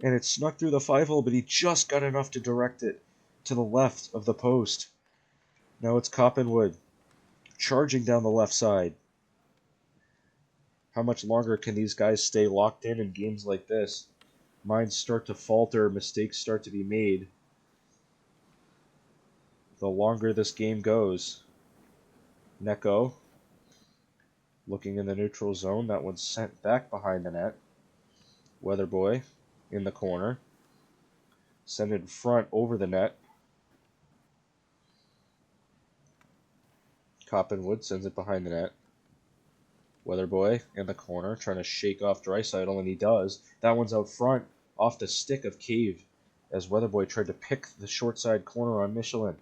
And it snuck through the 5-hole, but he just got enough to direct it to the left of the post. Now it's Coppenwood charging down the left side. How much longer can these guys stay locked in games like this? Minds start to falter, mistakes start to be made. The longer this game goes. Neko looking in the neutral zone. That one's sent back behind the net. Weatherboy in the corner. Send it in front over the net. Coppenwood sends it behind the net. Weatherboy in the corner trying to shake off Draisaitl, and he does. That one's out front off the stick of Cave as Weatherboy tried to pick the short side corner on Michelin.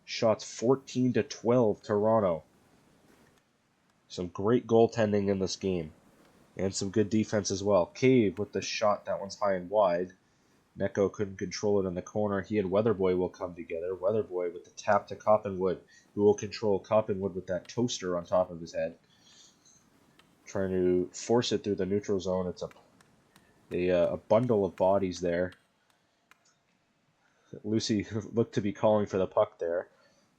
Shots 14-12 Toronto. Some great goaltending in this game. And some good defense as well. Cave with the shot, that one's high and wide. Neko couldn't control it in the corner. He and Weatherboy will come together. Weatherboy with the tap to Coppenwood, who will control Coppenwood with that toaster on top of his head. Trying to force it through the neutral zone. It's a bundle of bodies there. Lucy looked to be calling for the puck there,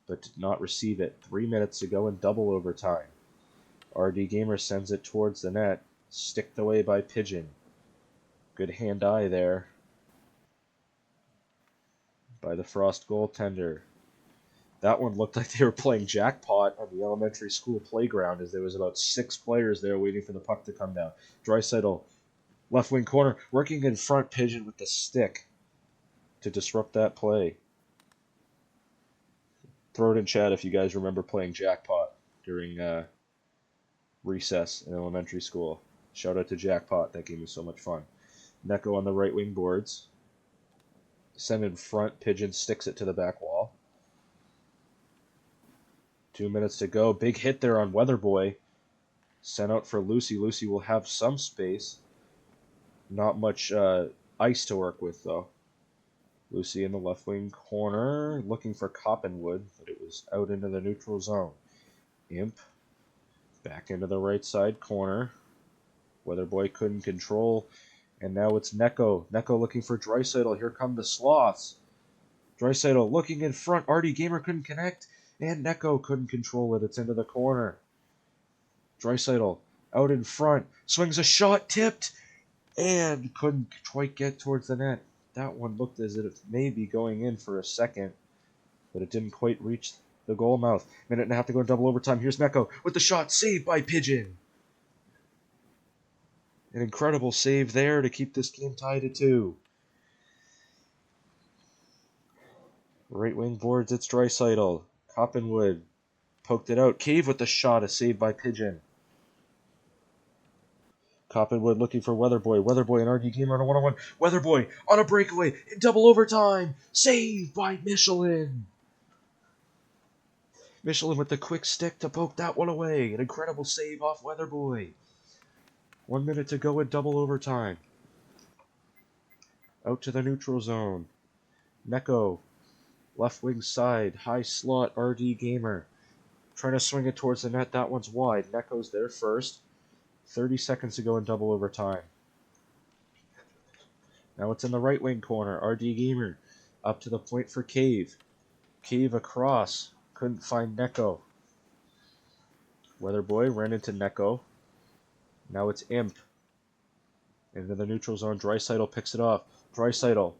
but did not receive it. 3 minutes to go in double overtime. RD Gamer sends it towards the net. Sticked away by Pigeon. Good hand-eye there by the Frost goaltender. That one looked like they were playing jackpot on the elementary school playground, as there was about 6 players there waiting for the puck to come down. Draisaitl, left wing corner, working in front. Pigeon with the stick to disrupt that play. Throw it in chat if you guys remember playing jackpot during recess in elementary school. Shout out to Jackpot. That game was so much fun. Neko on the right wing boards. Send in front. Pigeon sticks it to the back wall. 2 minutes to go. Big hit there on Weatherboy. Sent out for Lucy. Lucy will have some space. Not much ice to work with, though. Lucy in the left wing corner. Looking for Coppenwood, but it was out into the neutral zone. Imp. Back into the right side corner. Weatherboy couldn't control. And now it's Neko. Neko looking for Draisaitl. Here come the Sloths. Draisaitl looking in front. RD Gamer couldn't connect. And Neko couldn't control it. It's into the corner. Draisaitl out in front. Swings a shot. Tipped. And couldn't quite get towards the net. That one looked as if it may be going in for a second. But it didn't quite reach the goal mouth. Minute and a half to go in double overtime. Here's Neko with the shot. Saved by Pigeon. An incredible save there to keep this game tied at 2. Right wing boards, it's Draisaitl. Coppenwood poked it out. Cave with the shot, a save by Pigeon. Coppenwood looking for Weatherboy. Weatherboy and RD Gamer on a one-on-one. Weatherboy on a breakaway in double overtime. Saved by Michelin. Michelin with the quick stick to poke that one away. An incredible save off Weatherboy. 1 minute to go in double overtime. Out to the neutral zone. Neko, left wing side, high slot, RD Gamer. Trying to swing it towards the net. That one's wide. Neko's there first. 30 seconds to go in double overtime. Now it's in the right wing corner. RD Gamer up to the point for Cave. Cave across. Couldn't find Neko. Weatherboy ran into Neko. Now it's Imp. Into the neutral zone. Draisaitl picks it off. Draisaitl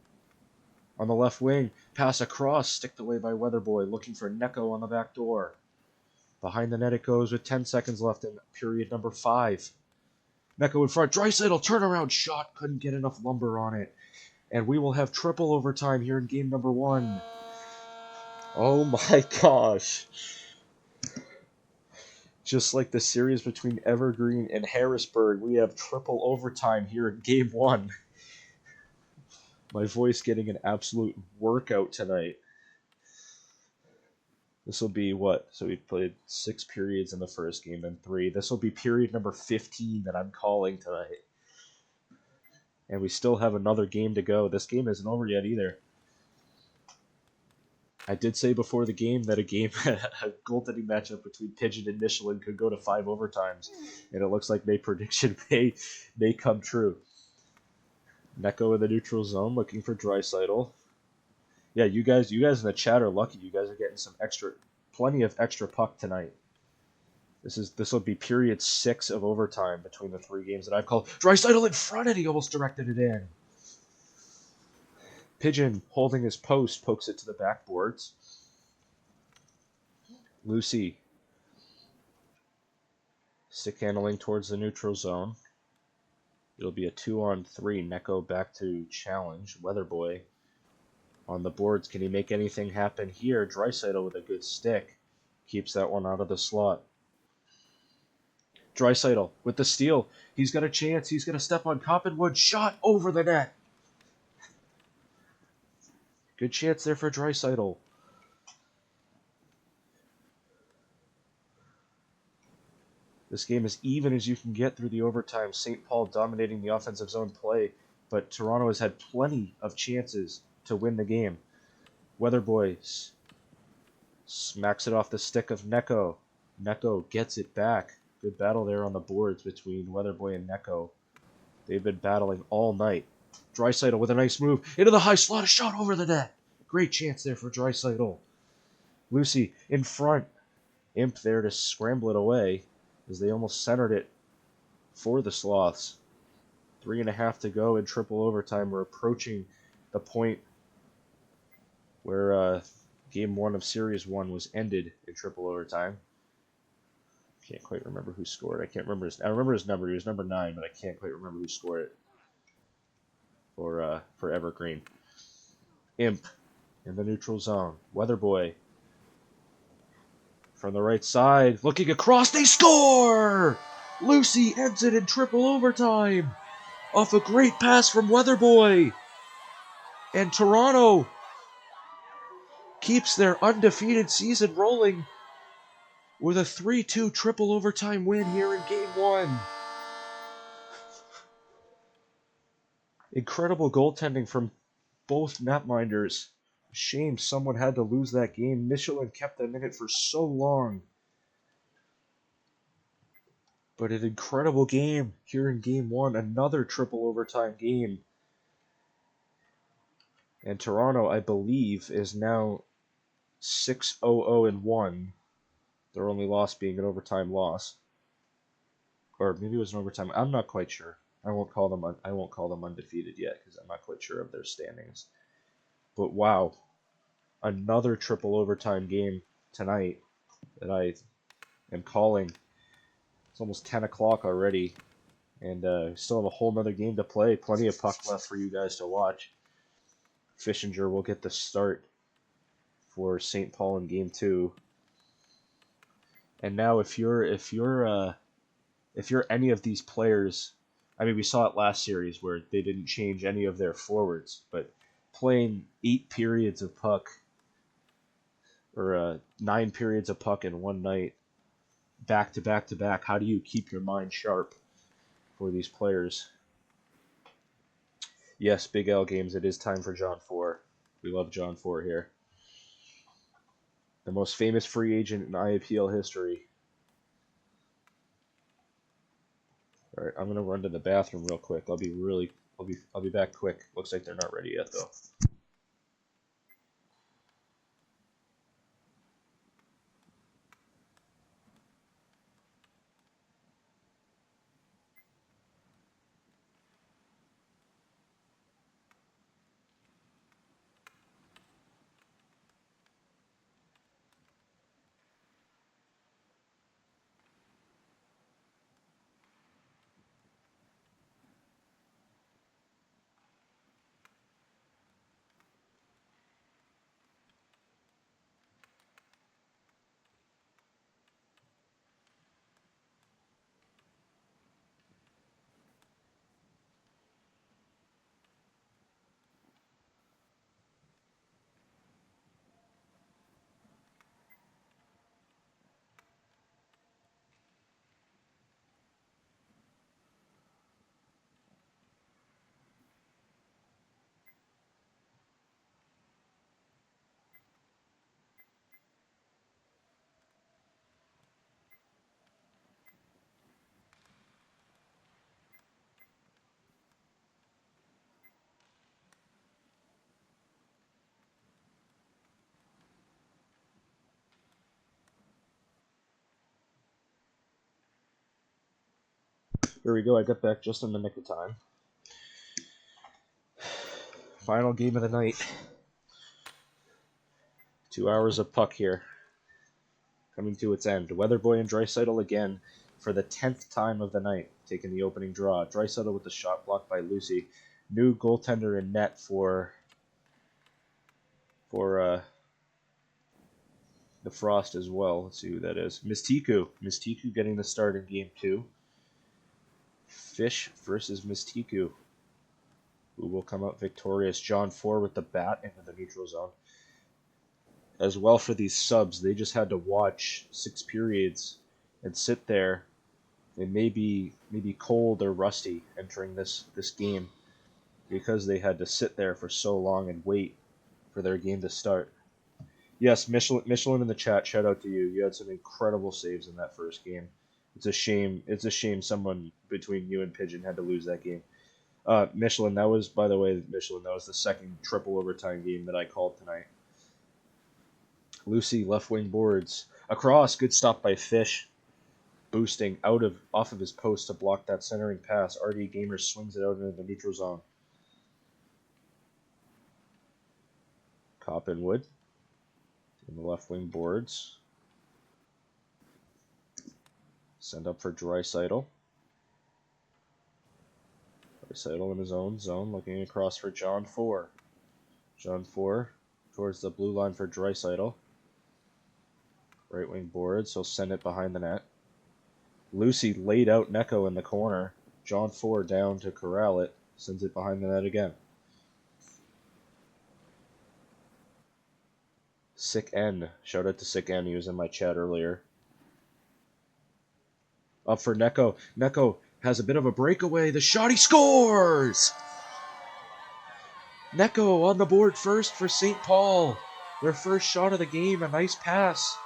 on the left wing. Pass across. Sticked away by Weatherboy. Looking for Neko on the back door. Behind the net it goes with 10 seconds left in period number 5. Neko in front. Draisaitl turnaround shot. Couldn't get enough lumber on it. And we will have triple overtime here in game number 1. Oh my gosh. Just like the series between Evergreen and Harrisburg, we have triple overtime here in game 1. My voice getting an absolute workout tonight. This will be what? So we played 6 periods in the first game, then 3. This will be period number 15 that I'm calling tonight. And we still have another game to go. This game isn't over yet either. I did say before the game that a goaltending matchup between Pigeon and Michelin could go to 5 overtimes. And it looks like my prediction may come true. Neko in the neutral zone looking for Draisaitl. Yeah, you guys in the chat are lucky. You guys are getting plenty of extra puck tonight. This will be period 6 of overtime between the 3 games that I've called. Draisaitl in front, and he almost directed it in. Pigeon holding his post pokes it to the backboards. Lucy stick handling towards the neutral zone. It'll be a 2-on-3. Neko back to challenge. Weatherboy on the boards. Can he make anything happen here? Draisaitl with a good stick keeps that one out of the slot. Draisaitl with the steal. He's got a chance. He's going to step on Coppenwood. Shot over the net. Good chance there for Draisaitl. This game is even as you can get through the overtime. St. Paul dominating the offensive zone play, but Toronto has had plenty of chances to win the game. Weatherboy smacks it off the stick of Neko. Neko gets it back. Good battle there on the boards between Weatherboy and Neko. They've been battling all night. Draisaitl with a nice move into the high slot, a shot over the net. Great chance there for Draisaitl. Lucy in front. Imp there to scramble it away as they almost centered it for the Sloths. 3.5 to go in triple overtime. We're approaching the point where Game 1 of Series 1 was ended in triple overtime. Can't quite remember who scored. I remember his number. He was number 9, but I can't quite remember who scored it for Evergreen. Imp in the neutral zone. Weatherboy from the right side, looking across. They score! Lucy ends it in triple overtime off a great pass from Weatherboy. And Toronto keeps their undefeated season rolling with a 3-2 triple overtime win here in Game 1. Incredible goaltending from both netminders. Shame someone had to lose that game. Michelin kept them in it for so long. But an incredible game here in Game 1. Another triple overtime game. And Toronto, I believe, is now 6-0-0-1. Their only loss being an overtime loss. Or maybe it was an overtime. I'm not quite sure. I won't call them undefeated yet because I'm not quite sure of their standings. But wow, another triple overtime game tonight that I am calling. It's almost 10 o'clock already, and still have a whole nother game to play. Plenty of puck left for you guys to watch. Fischinger will get the start for St. Paul in Game 2. And now, if you're any of these players, I mean, we saw it last series where they didn't change any of their forwards, but playing 8 periods of puck or 9 periods of puck in one night, back to back to back, how do you keep your mind sharp for these players? Yes, Big L Games, it is time for John 4. We love John 4 here. The most famous free agent in IAPL history. All right, I'm gonna run to the bathroom real quick. I'll be back quick. Looks like they're not ready yet though. Here we go. I got back just in the nick of time. Final game of the night. 2 hours of puck here. Coming to its end. Weatherboy and Draisaitl again for the 10th time of the night, taking the opening draw. Draisaitl with the shot blocked by Lucy. New goaltender in net for the Frost as well. Let's see who that is. Mistiku. Mistiku getting the start in game 2. Fish versus Mistiku. Who will come out victorious? John 4 with the bat into the neutral zone. As well for these subs, they just had to watch 6 periods and sit there. They may be cold or rusty entering this game because they had to sit there for so long and wait for their game to start. Yes, Michelin in the chat, shout out to you. You had some incredible saves in that first game. It's a shame someone between you and Pigeon had to lose that game. Michelin, that was, by the way, that was the second triple overtime game that I called tonight. Lucy, left wing boards. Across, good stop by Fish. Boosting off of his post to block that centering pass. RD Gamer swings it out into the neutral zone. Coppenwood in the left wing boards. Send up for Draisaitl. Draisaitl in his own zone, looking across for John 4. John 4 towards the blue line for Draisaitl. Right wing boards, he'll send it behind the net. Lucy laid out Neko in the corner. John 4 down to corral it. Sends it behind the net again. Sick N. Shout out to Sick N. He was in my chat earlier. Up for Neko. Neko has a bit of a breakaway. The shot, he scores! Neko on the board first for St. Paul. Their first shot of the game. A nice pass.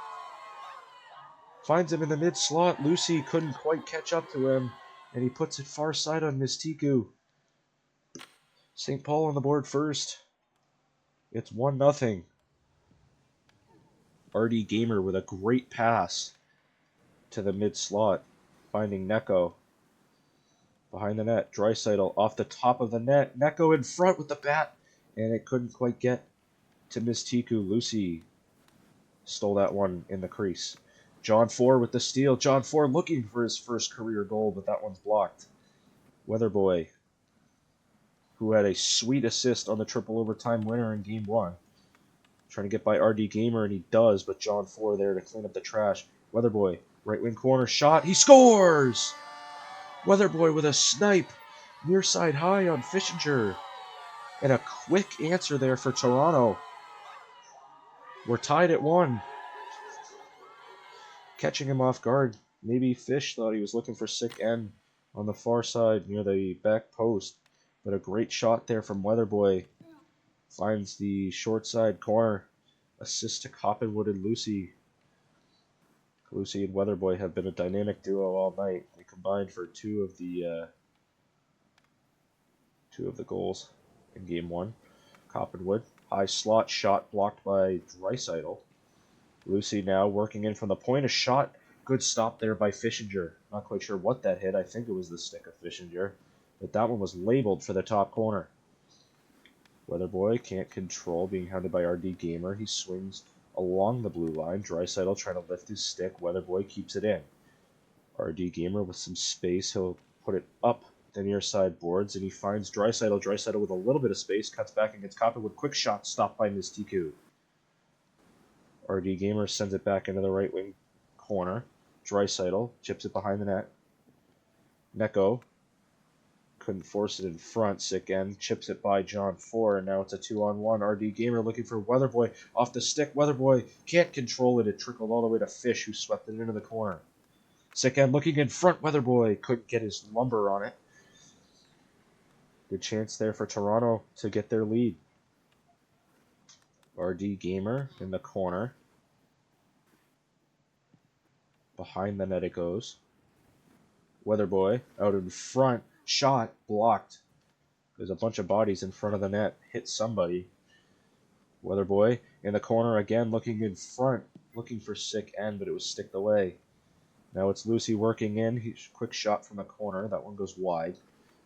Finds him in the mid-slot. Lucy couldn't quite catch up to him, and he puts it far side on Mistiku. St. Paul on the board first. It's 1-0. RD Gamer with a great pass to the mid-slot, finding Neko. Behind the net, Draisaitl off the top of the net. Neko in front with the bat, and it couldn't quite get to Mistiku. Lucy stole that one in the crease. John 4 with the steal. John 4 looking for his first career goal, but that one's blocked. Weatherboy, who had a sweet assist on the triple overtime winner in Game 1. Trying to get by RD Gamer, and he does, but John 4 there to clean up the trash. Weatherboy, right wing corner shot. He scores! Weatherboy with a snipe. Near side high on Fischinger. And a quick answer there for Toronto. We're tied at 1. Catching him off guard. Maybe Fish thought he was looking for Sick N on the far side near the back post. But a great shot there from Weatherboy. Finds the short side corner. Assist to Coppenwood and Lucy. Lucy and Weatherboy have been a dynamic duo all night. They combined for two of the goals in Game 1. Coppenwood, high slot shot blocked by Draisaitl. Lucy now working in from the point. A shot. Good stop there by Fischinger. Not quite sure what that hit. I think it was the stick of Fischinger. But that one was labeled for the top corner. Weatherboy can't control being hounded by RD Gamer. He swings along the blue line. Draisaitl trying to lift his stick. Weatherboy keeps it in. RD Gamer with some space. He'll put it up the near side boards, and he finds Draisaitl. Draisaitl with a little bit of space. Cuts back against Coppenwood. Quick shot stopped by Mistiku. RD Gamer sends it back into the right wing corner. Draisaitl chips it behind the net. Neko couldn't force it in front. Sick N chips it by John 4, and now it's a 2-on-1. RD Gamer looking for Weatherboy off the stick. Weatherboy can't control it. It trickled all the way to Fish, who swept it into the corner. Sick N looking in front. Weatherboy couldn't get his lumber on it. Good chance there for Toronto to get their lead. RD Gamer in the corner. Behind the net it goes. Weatherboy out in front. Shot blocked. There's a bunch of bodies in front of the net. Hit somebody. Weatherboy in the corner again, looking in front. Looking for Sick N, but it was sticked away. Now it's Lucy working in. Quick shot from the corner. That one goes wide.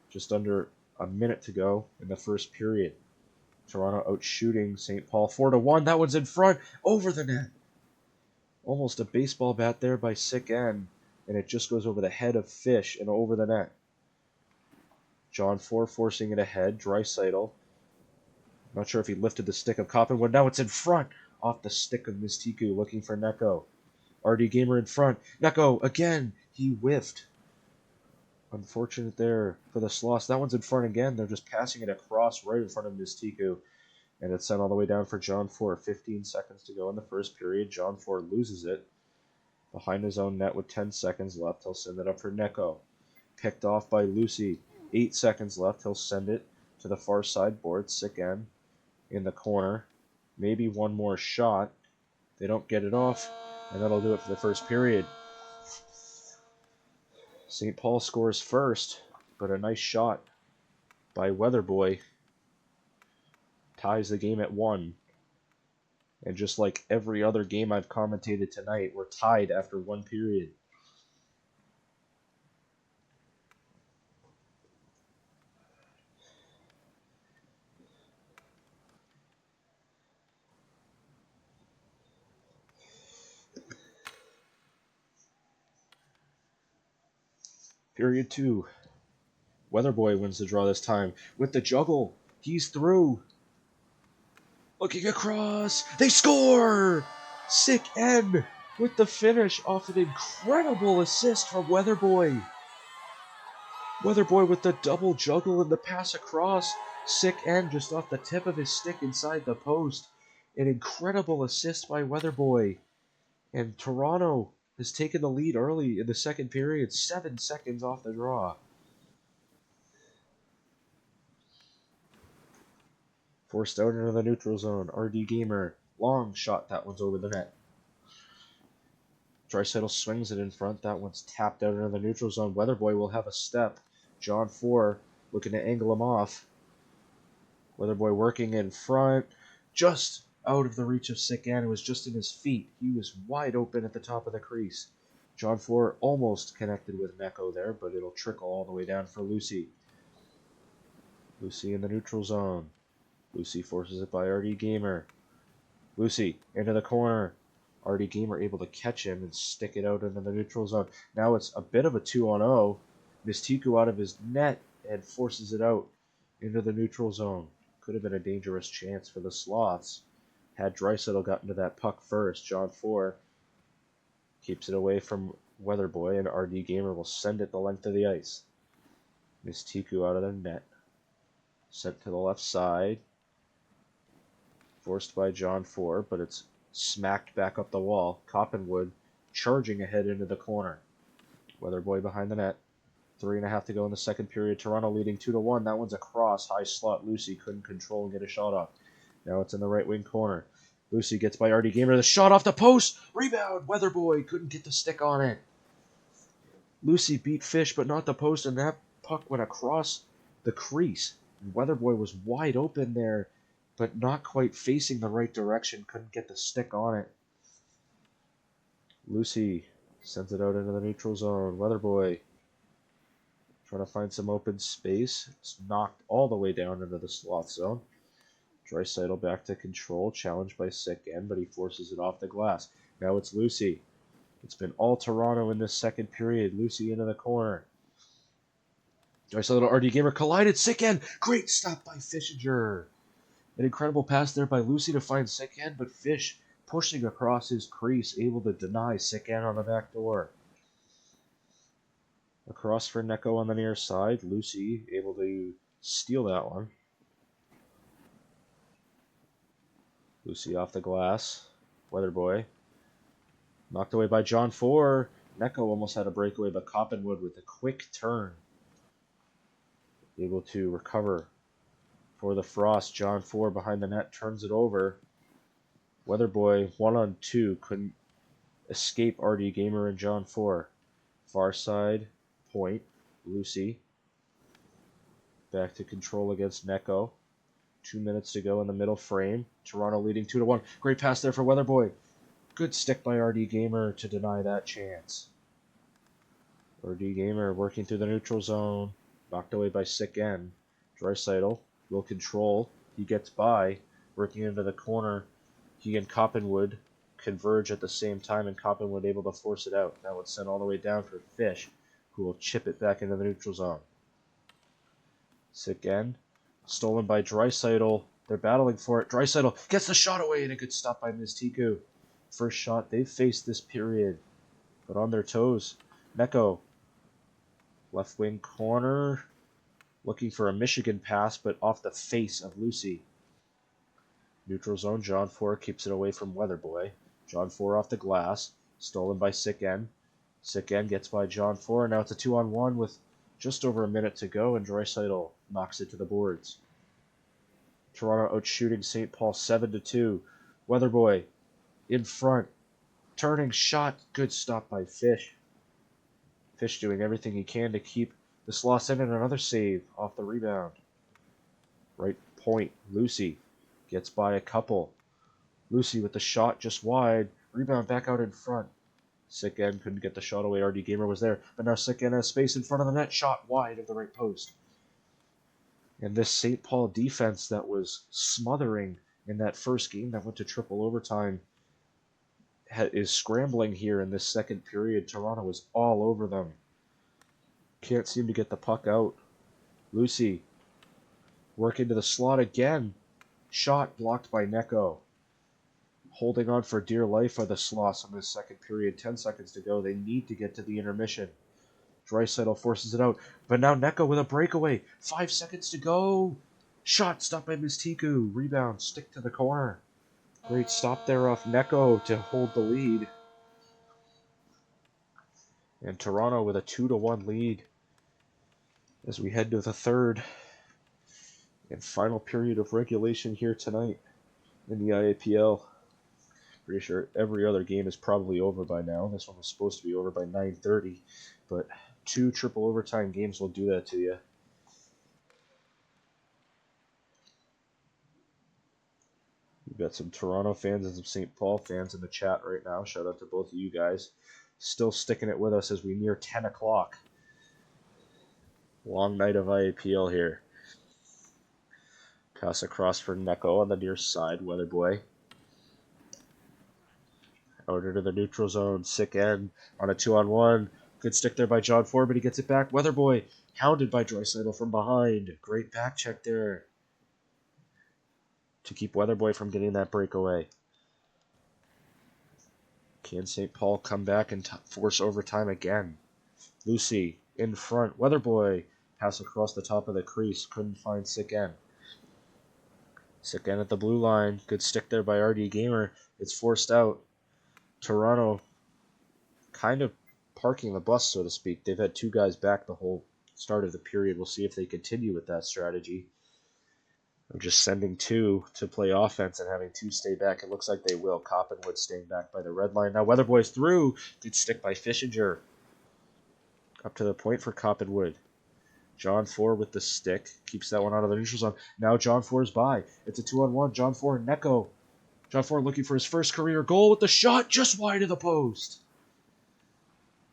Just under a minute to go in the first period. Toronto out shooting St. Paul 4-1. That one's in front. Over the net. Almost a baseball bat there by Sick N. And it just goes over the head of Fish and over the net. John Ford forcing it ahead. Draisaitl. Not sure if he lifted the stick of Coppenwood. Now it's in front. Off the stick of Mistiku looking for Neko. RD Gamer in front. Neko again. He whiffed. Unfortunate there for the Sloths. That one's in front again. They're just passing it across right in front of Mistiku. And it's sent all the way down for John Ford. 15 seconds to go in the first period. John Ford loses it. Behind his own net with 10 seconds left. He'll send it up for Neko. Picked off by Lucy. 8 seconds left. He'll send it to the far side board. Sick N in the corner. Maybe one more shot. They don't get it off. And that'll do it for the first period. St. Paul scores first, but a nice shot by Weatherboy ties the game at 1. And just like every other game I've commentated tonight, we're tied after 1 period. Period 2. Weatherboy wins the draw this time with the juggle. He's through. Looking across. They score! Sick N with the finish off an incredible assist from Weatherboy. Weatherboy with the double juggle and the pass across. Sick N just off the tip of his stick inside the post. An incredible assist by Weatherboy. And Toronto has taken the lead early in the second period. 7 seconds off the draw. Forced out into the neutral zone. RD Gamer. Long shot. That one's over the net. Draisaitl swings it in front. That one's tapped out into the neutral zone. Weatherboy will have a step. John Ford looking to angle him off. Weatherboy working in front. Just out of the reach of Sick N. It was just in his feet. He was wide open at the top of the crease. John Ford almost connected with Neko there, but it'll trickle all the way down for Lucy. Lucy in the neutral zone. Lucy forces it by RD Gamer. Lucy into the corner. RD Gamer able to catch him and stick it out into the neutral zone. Now it's a bit of a 2-on-0. Mistiku out of his net and forces it out into the neutral zone. Could have been a dangerous chance for the Sloths. Had Draisaitl gotten to that puck first. John Ford keeps it away from Weatherboy, and RD Gamer will send it the length of the ice. Mistiku out of the net. Sent to the left side. Forced by John Ford, but it's smacked back up the wall. Coppenwood charging ahead into the corner. Weatherboy behind the net. 3.5 to go in the second period. Toronto leading 2-1. That one's a cross. High slot. Lucy couldn't control and get a shot off. Now it's in the right wing corner. Lucy gets by RD Gamer. The shot off the post. Rebound. Weatherboy couldn't get the stick on it. Lucy beat Fish, but not the post, and that puck went across the crease. And Weatherboy was wide open there, but not quite facing the right direction. Couldn't get the stick on it. Lucy sends it out into the neutral zone. Weatherboy trying to find some open space. It's knocked all the way down into the Sloth zone. Draisaitl back to control. Challenged by Sick N, but he forces it off the glass. Now it's Lucy. It's been all Toronto in this second period. Lucy into the corner. Draisaitl RD Gamer collided. Sick N. Great stop by Fishinger. An incredible pass there by Lucy to find Sick N, but Fish pushing across his crease, able to deny Sick N on the back door. Across for Neko on the near side. Lucy able to steal that one. Lucy off the glass. Weatherboy. Knocked away by John Ford. Neko almost had a breakaway, but Coppenwood with a quick turn. Able to recover for the Frost. John Ford behind the net turns it over. Weatherboy 1-on-2 couldn't escape RD Gamer and John Ford. Far side point. Lucy back to control against Neko. 2 minutes to go in the middle frame. Toronto leading 2-1. Great pass there for Weatherboy. Good stick by RD Gamer to deny that chance. RD Gamer working through the neutral zone. Knocked away by Sick N. Draisaitl will control. He gets by. Working into the corner. He and Coppenwood converge at the same time, and Coppenwood able to force it out. Now it's sent all the way down for Fish, who will chip it back into the neutral zone. Sick N. Stolen by Draisaitl. They're battling for it. Draisaitl gets the shot away, and a good stop by Miztiku. First shot they've faced this period, but on their toes. Neko. Left wing corner. Looking for a Michigan pass, but off the face of Lucy. Neutral zone, John 4 keeps it away from Weatherboy. John 4 off the glass. Stolen by Sick N. Sick N gets by John 4. Now it's a 2-on-1 with just over a minute to go, and Draisaitl knocks it to the boards. Toronto out shooting St. Paul 7-2. Weatherboy in front. Turning shot. Good stop by Fish. Fish doing everything he can to keep the Sloths in, and another save off the rebound. Right point. Lucy gets by a couple. Lucy with the shot just wide. Rebound back out in front. Sick N couldn't get the shot away. RD Gamer was there. But now Sick N has space in front of the net. Shot wide of the right post. And this St. Paul defense that was smothering in that first game that went to triple overtime is scrambling here in this second period. Toronto was all over them. Can't seem to get the puck out. Lucy working to the slot again. Shot blocked by Neko. Holding on for dear life are the Sloths in this second period. 10 seconds to go. They need to get to the intermission. Draisaitl forces it out. But now Neko with a breakaway. 5 seconds to go. Shot stopped by Miztiku. Rebound. Stick to the corner. Great stop there off Neko to hold the lead. And Toronto with a 2-1 lead as we head to the third and final period of regulation here tonight in the IAPL. Pretty sure every other game is probably over by now. This one was supposed to be over by 9:30, but 2 triple overtime games will do that to you. We've got some Toronto fans and some St. Paul fans in the chat right now. Shout out to both of you guys. Still sticking it with us as we near 10 o'clock. Long night of IAPL here. Pass across for Neko on the near side. Weatherboy. Out into the neutral zone. Sick N on a 2-on-1. Good stick there by John 4, but he gets it back. Weatherboy hounded by Draisaitl from behind. Great back check there to keep Weatherboy from getting that breakaway. Can St. Paul come back and force overtime again? Lucy in front. Weatherboy pass across the top of the crease. Couldn't find Sick N. Sick N at the blue line. Good stick there by RD Gamer. It's forced out. Toronto kind of parking the bus, so to speak. They've had 2 guys back the whole start of the period. We'll see if they continue with that strategy. I'm just sending 2 to play offense and having 2 stay back. It looks like they will. Coppenwood staying back by the red line. Now Weatherboy's through. Good stick by Fishinger. Up to the point for Coppenwood. John 4 with the stick. Keeps that one out of the neutral zone. Now John 4 is by. It's a 2-on-1. John 4 and Neko. John 4 looking for his first career goal with the shot just wide of the post.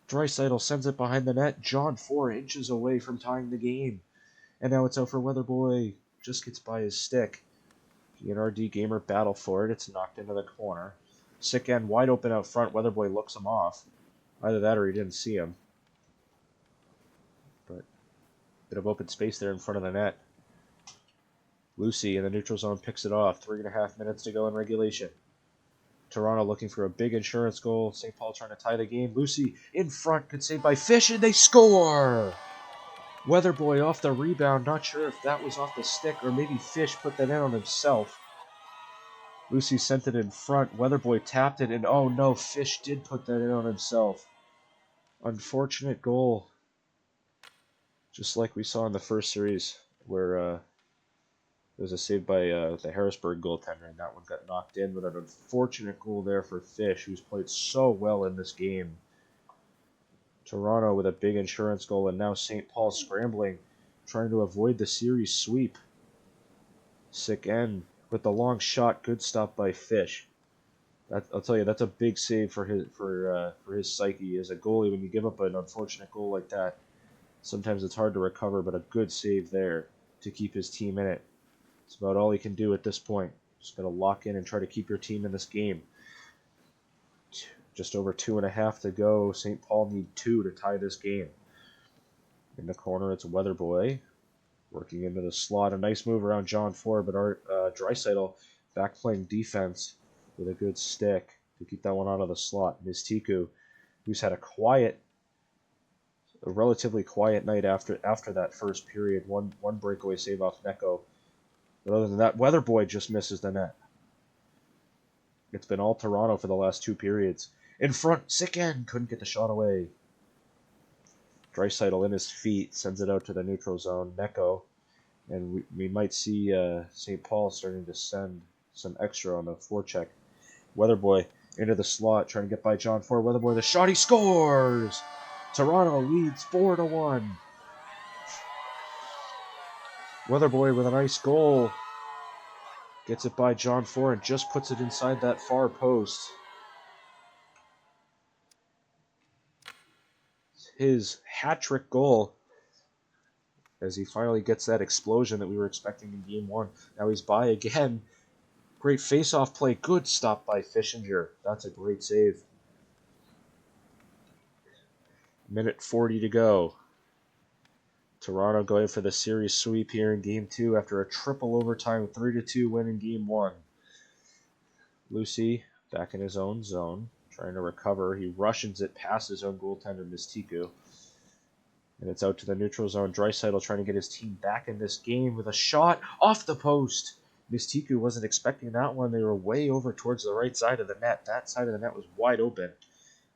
Draisaitl sends it behind the net. John 4 inches away from tying the game. And now it's out for Weatherboy. Just gets by his stick. He and RD Gamer battle for it. It's knocked into the corner. Sick N wide open out front. Weatherboy looks him off. Either that or he didn't see him. But bit of open space there in front of the net. Lucy in the neutral zone picks it off. 3.5 minutes to go in regulation. Toronto looking for a big insurance goal. St. Paul trying to tie the game. Lucy in front. Good save by Fish, and they score! Weatherboy off the rebound. Not sure if that was off the stick or maybe Fish put that in on himself. Lucy sent it in front. Weatherboy tapped it, and oh no, Fish did put that in on himself. Unfortunate goal. Just like we saw in the first series where there was a save by the Harrisburg goaltender, and that one got knocked in, but an unfortunate goal there for Fish, who's played so well in this game. Toronto with a big insurance goal, and now St. Paul scrambling, trying to avoid the series sweep. Sick N with the long shot, good stop by Fish. I'll tell you, that's a big save for his psyche as a goalie. When you give up an unfortunate goal like that, sometimes it's hard to recover. But a good save there to keep his team in it. It's about all he can do at this point. Just gotta lock in and try to keep your team in this game. Just over 2.5 to go. St. Paul need 2 to tie this game. In the corner, it's Weatherboy working into the slot. A nice move around John Ford, but Draisaitl back playing defense with a good stick to keep that one out of the slot. Mistiku, who's had a relatively quiet night after that first period. One breakaway save off Neko. But other than that, Weatherboy just misses the net. It's been all Toronto for the last 2 periods. In front, Sicken couldn't get the shot away. Draisaitl in his feet sends it out to the neutral zone. Neko, and we might see St. Paul starting to send some extra on the forecheck. Weatherboy into the slot, trying to get by John Ford. Weatherboy, the shot, he scores! Toronto leads 4-1. Weatherboy with a nice goal. Gets it by John Ford and just puts it inside that far post. His hat-trick goal as he finally gets that explosion that we were expecting in Game 1. Now he's by again. Great face-off play. Good stop by Fischinger. That's a great save. Minute 40 to go. Toronto going for the series sweep here in Game 2 after a triple overtime 3-2 win in Game 1. Lucy back in his own zone, trying to recover. He rushes it past his own goaltender, Mistiku. And it's out to the neutral zone. Draisaitl trying to get his team back in this game with a shot off the post. Mistiku wasn't expecting that one. They were way over towards the right side of the net. That side of the net was wide open.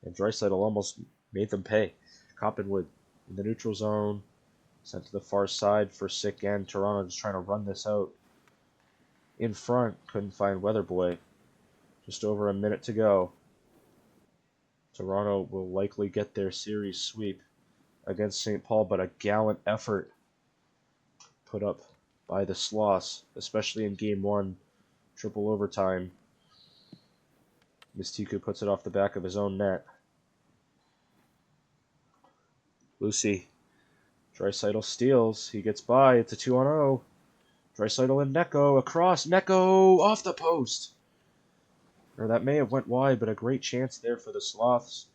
And Draisaitl almost made them pay. Coppenwood in the neutral zone. Sent to the far side for Sicken. Toronto just trying to run this out. In front, couldn't find Weatherboy. Just over a minute to go. Toronto will likely get their series sweep against St. Paul, but a gallant effort put up by the Sloths, especially in Game 1, triple overtime. Mistiku puts it off the back of his own net. Lucy. Draisaitl steals. He gets by. It's a 2-on-0. Draisaitl and Neko across. Neko off the post. Or that may have went wide, but a great chance there for the Sloths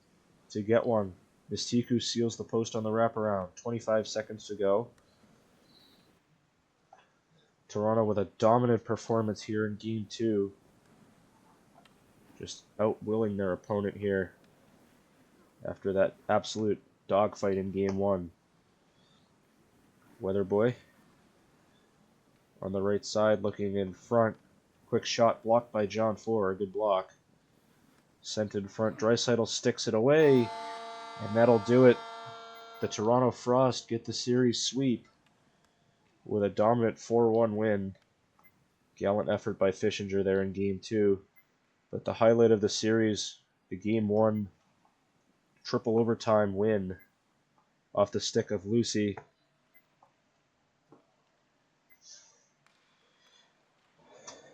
to get one. Mistiku seals the post on the wraparound. 25 seconds to go. Toronto with a dominant performance here in Game 2. Just outwilling their opponent here after that absolute dogfight in Game 1. Weatherboy on the right side looking in front. Quick shot blocked by John Ford. Good block. Sent in front. Draisaitl sticks it away. And that'll do it. The Toronto Frost get the series sweep with a dominant 4-1 win. Gallant effort by Fischinger there in Game 2. But the highlight of the series, the Game 1 triple overtime win off the stick of Lucy.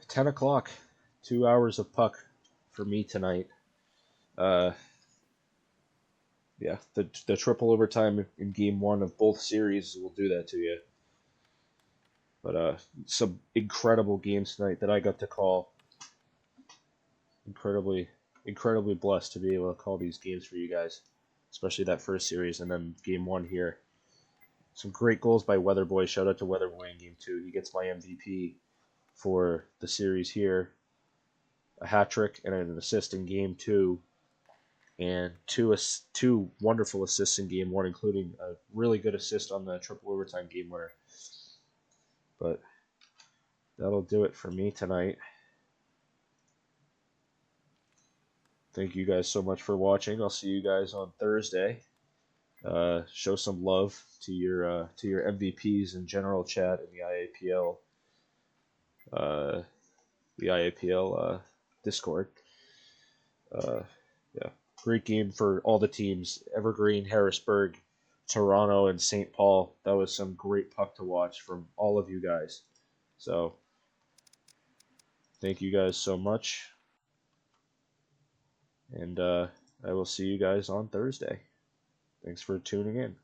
10 o'clock. 2 hours of puck for me tonight. Yeah, the triple overtime in Game 1 of both series will do that to you. But some incredible games tonight that I got to call. Incredibly blessed to be able to call these games for you guys, especially that first series and then Game 1 here. Some great goals by Weatherboy. Shout out to Weatherboy in Game 2. He gets my MVP for the series here. A hat trick and an assist in Game 2. And two wonderful assists in Game 1, including a really good assist on the triple overtime game winner. But that'll do it for me tonight. Thank you guys so much for watching. I'll see you guys on Thursday. Show some love to your MVPs in general chat in the IAPL Discord. Yeah, great game for all the teams: Evergreen, Harrisburg, Toronto, and St. Paul. That was some great puck to watch from all of you guys. So, thank you guys so much. And I will see you guys on Thursday. Thanks for tuning in.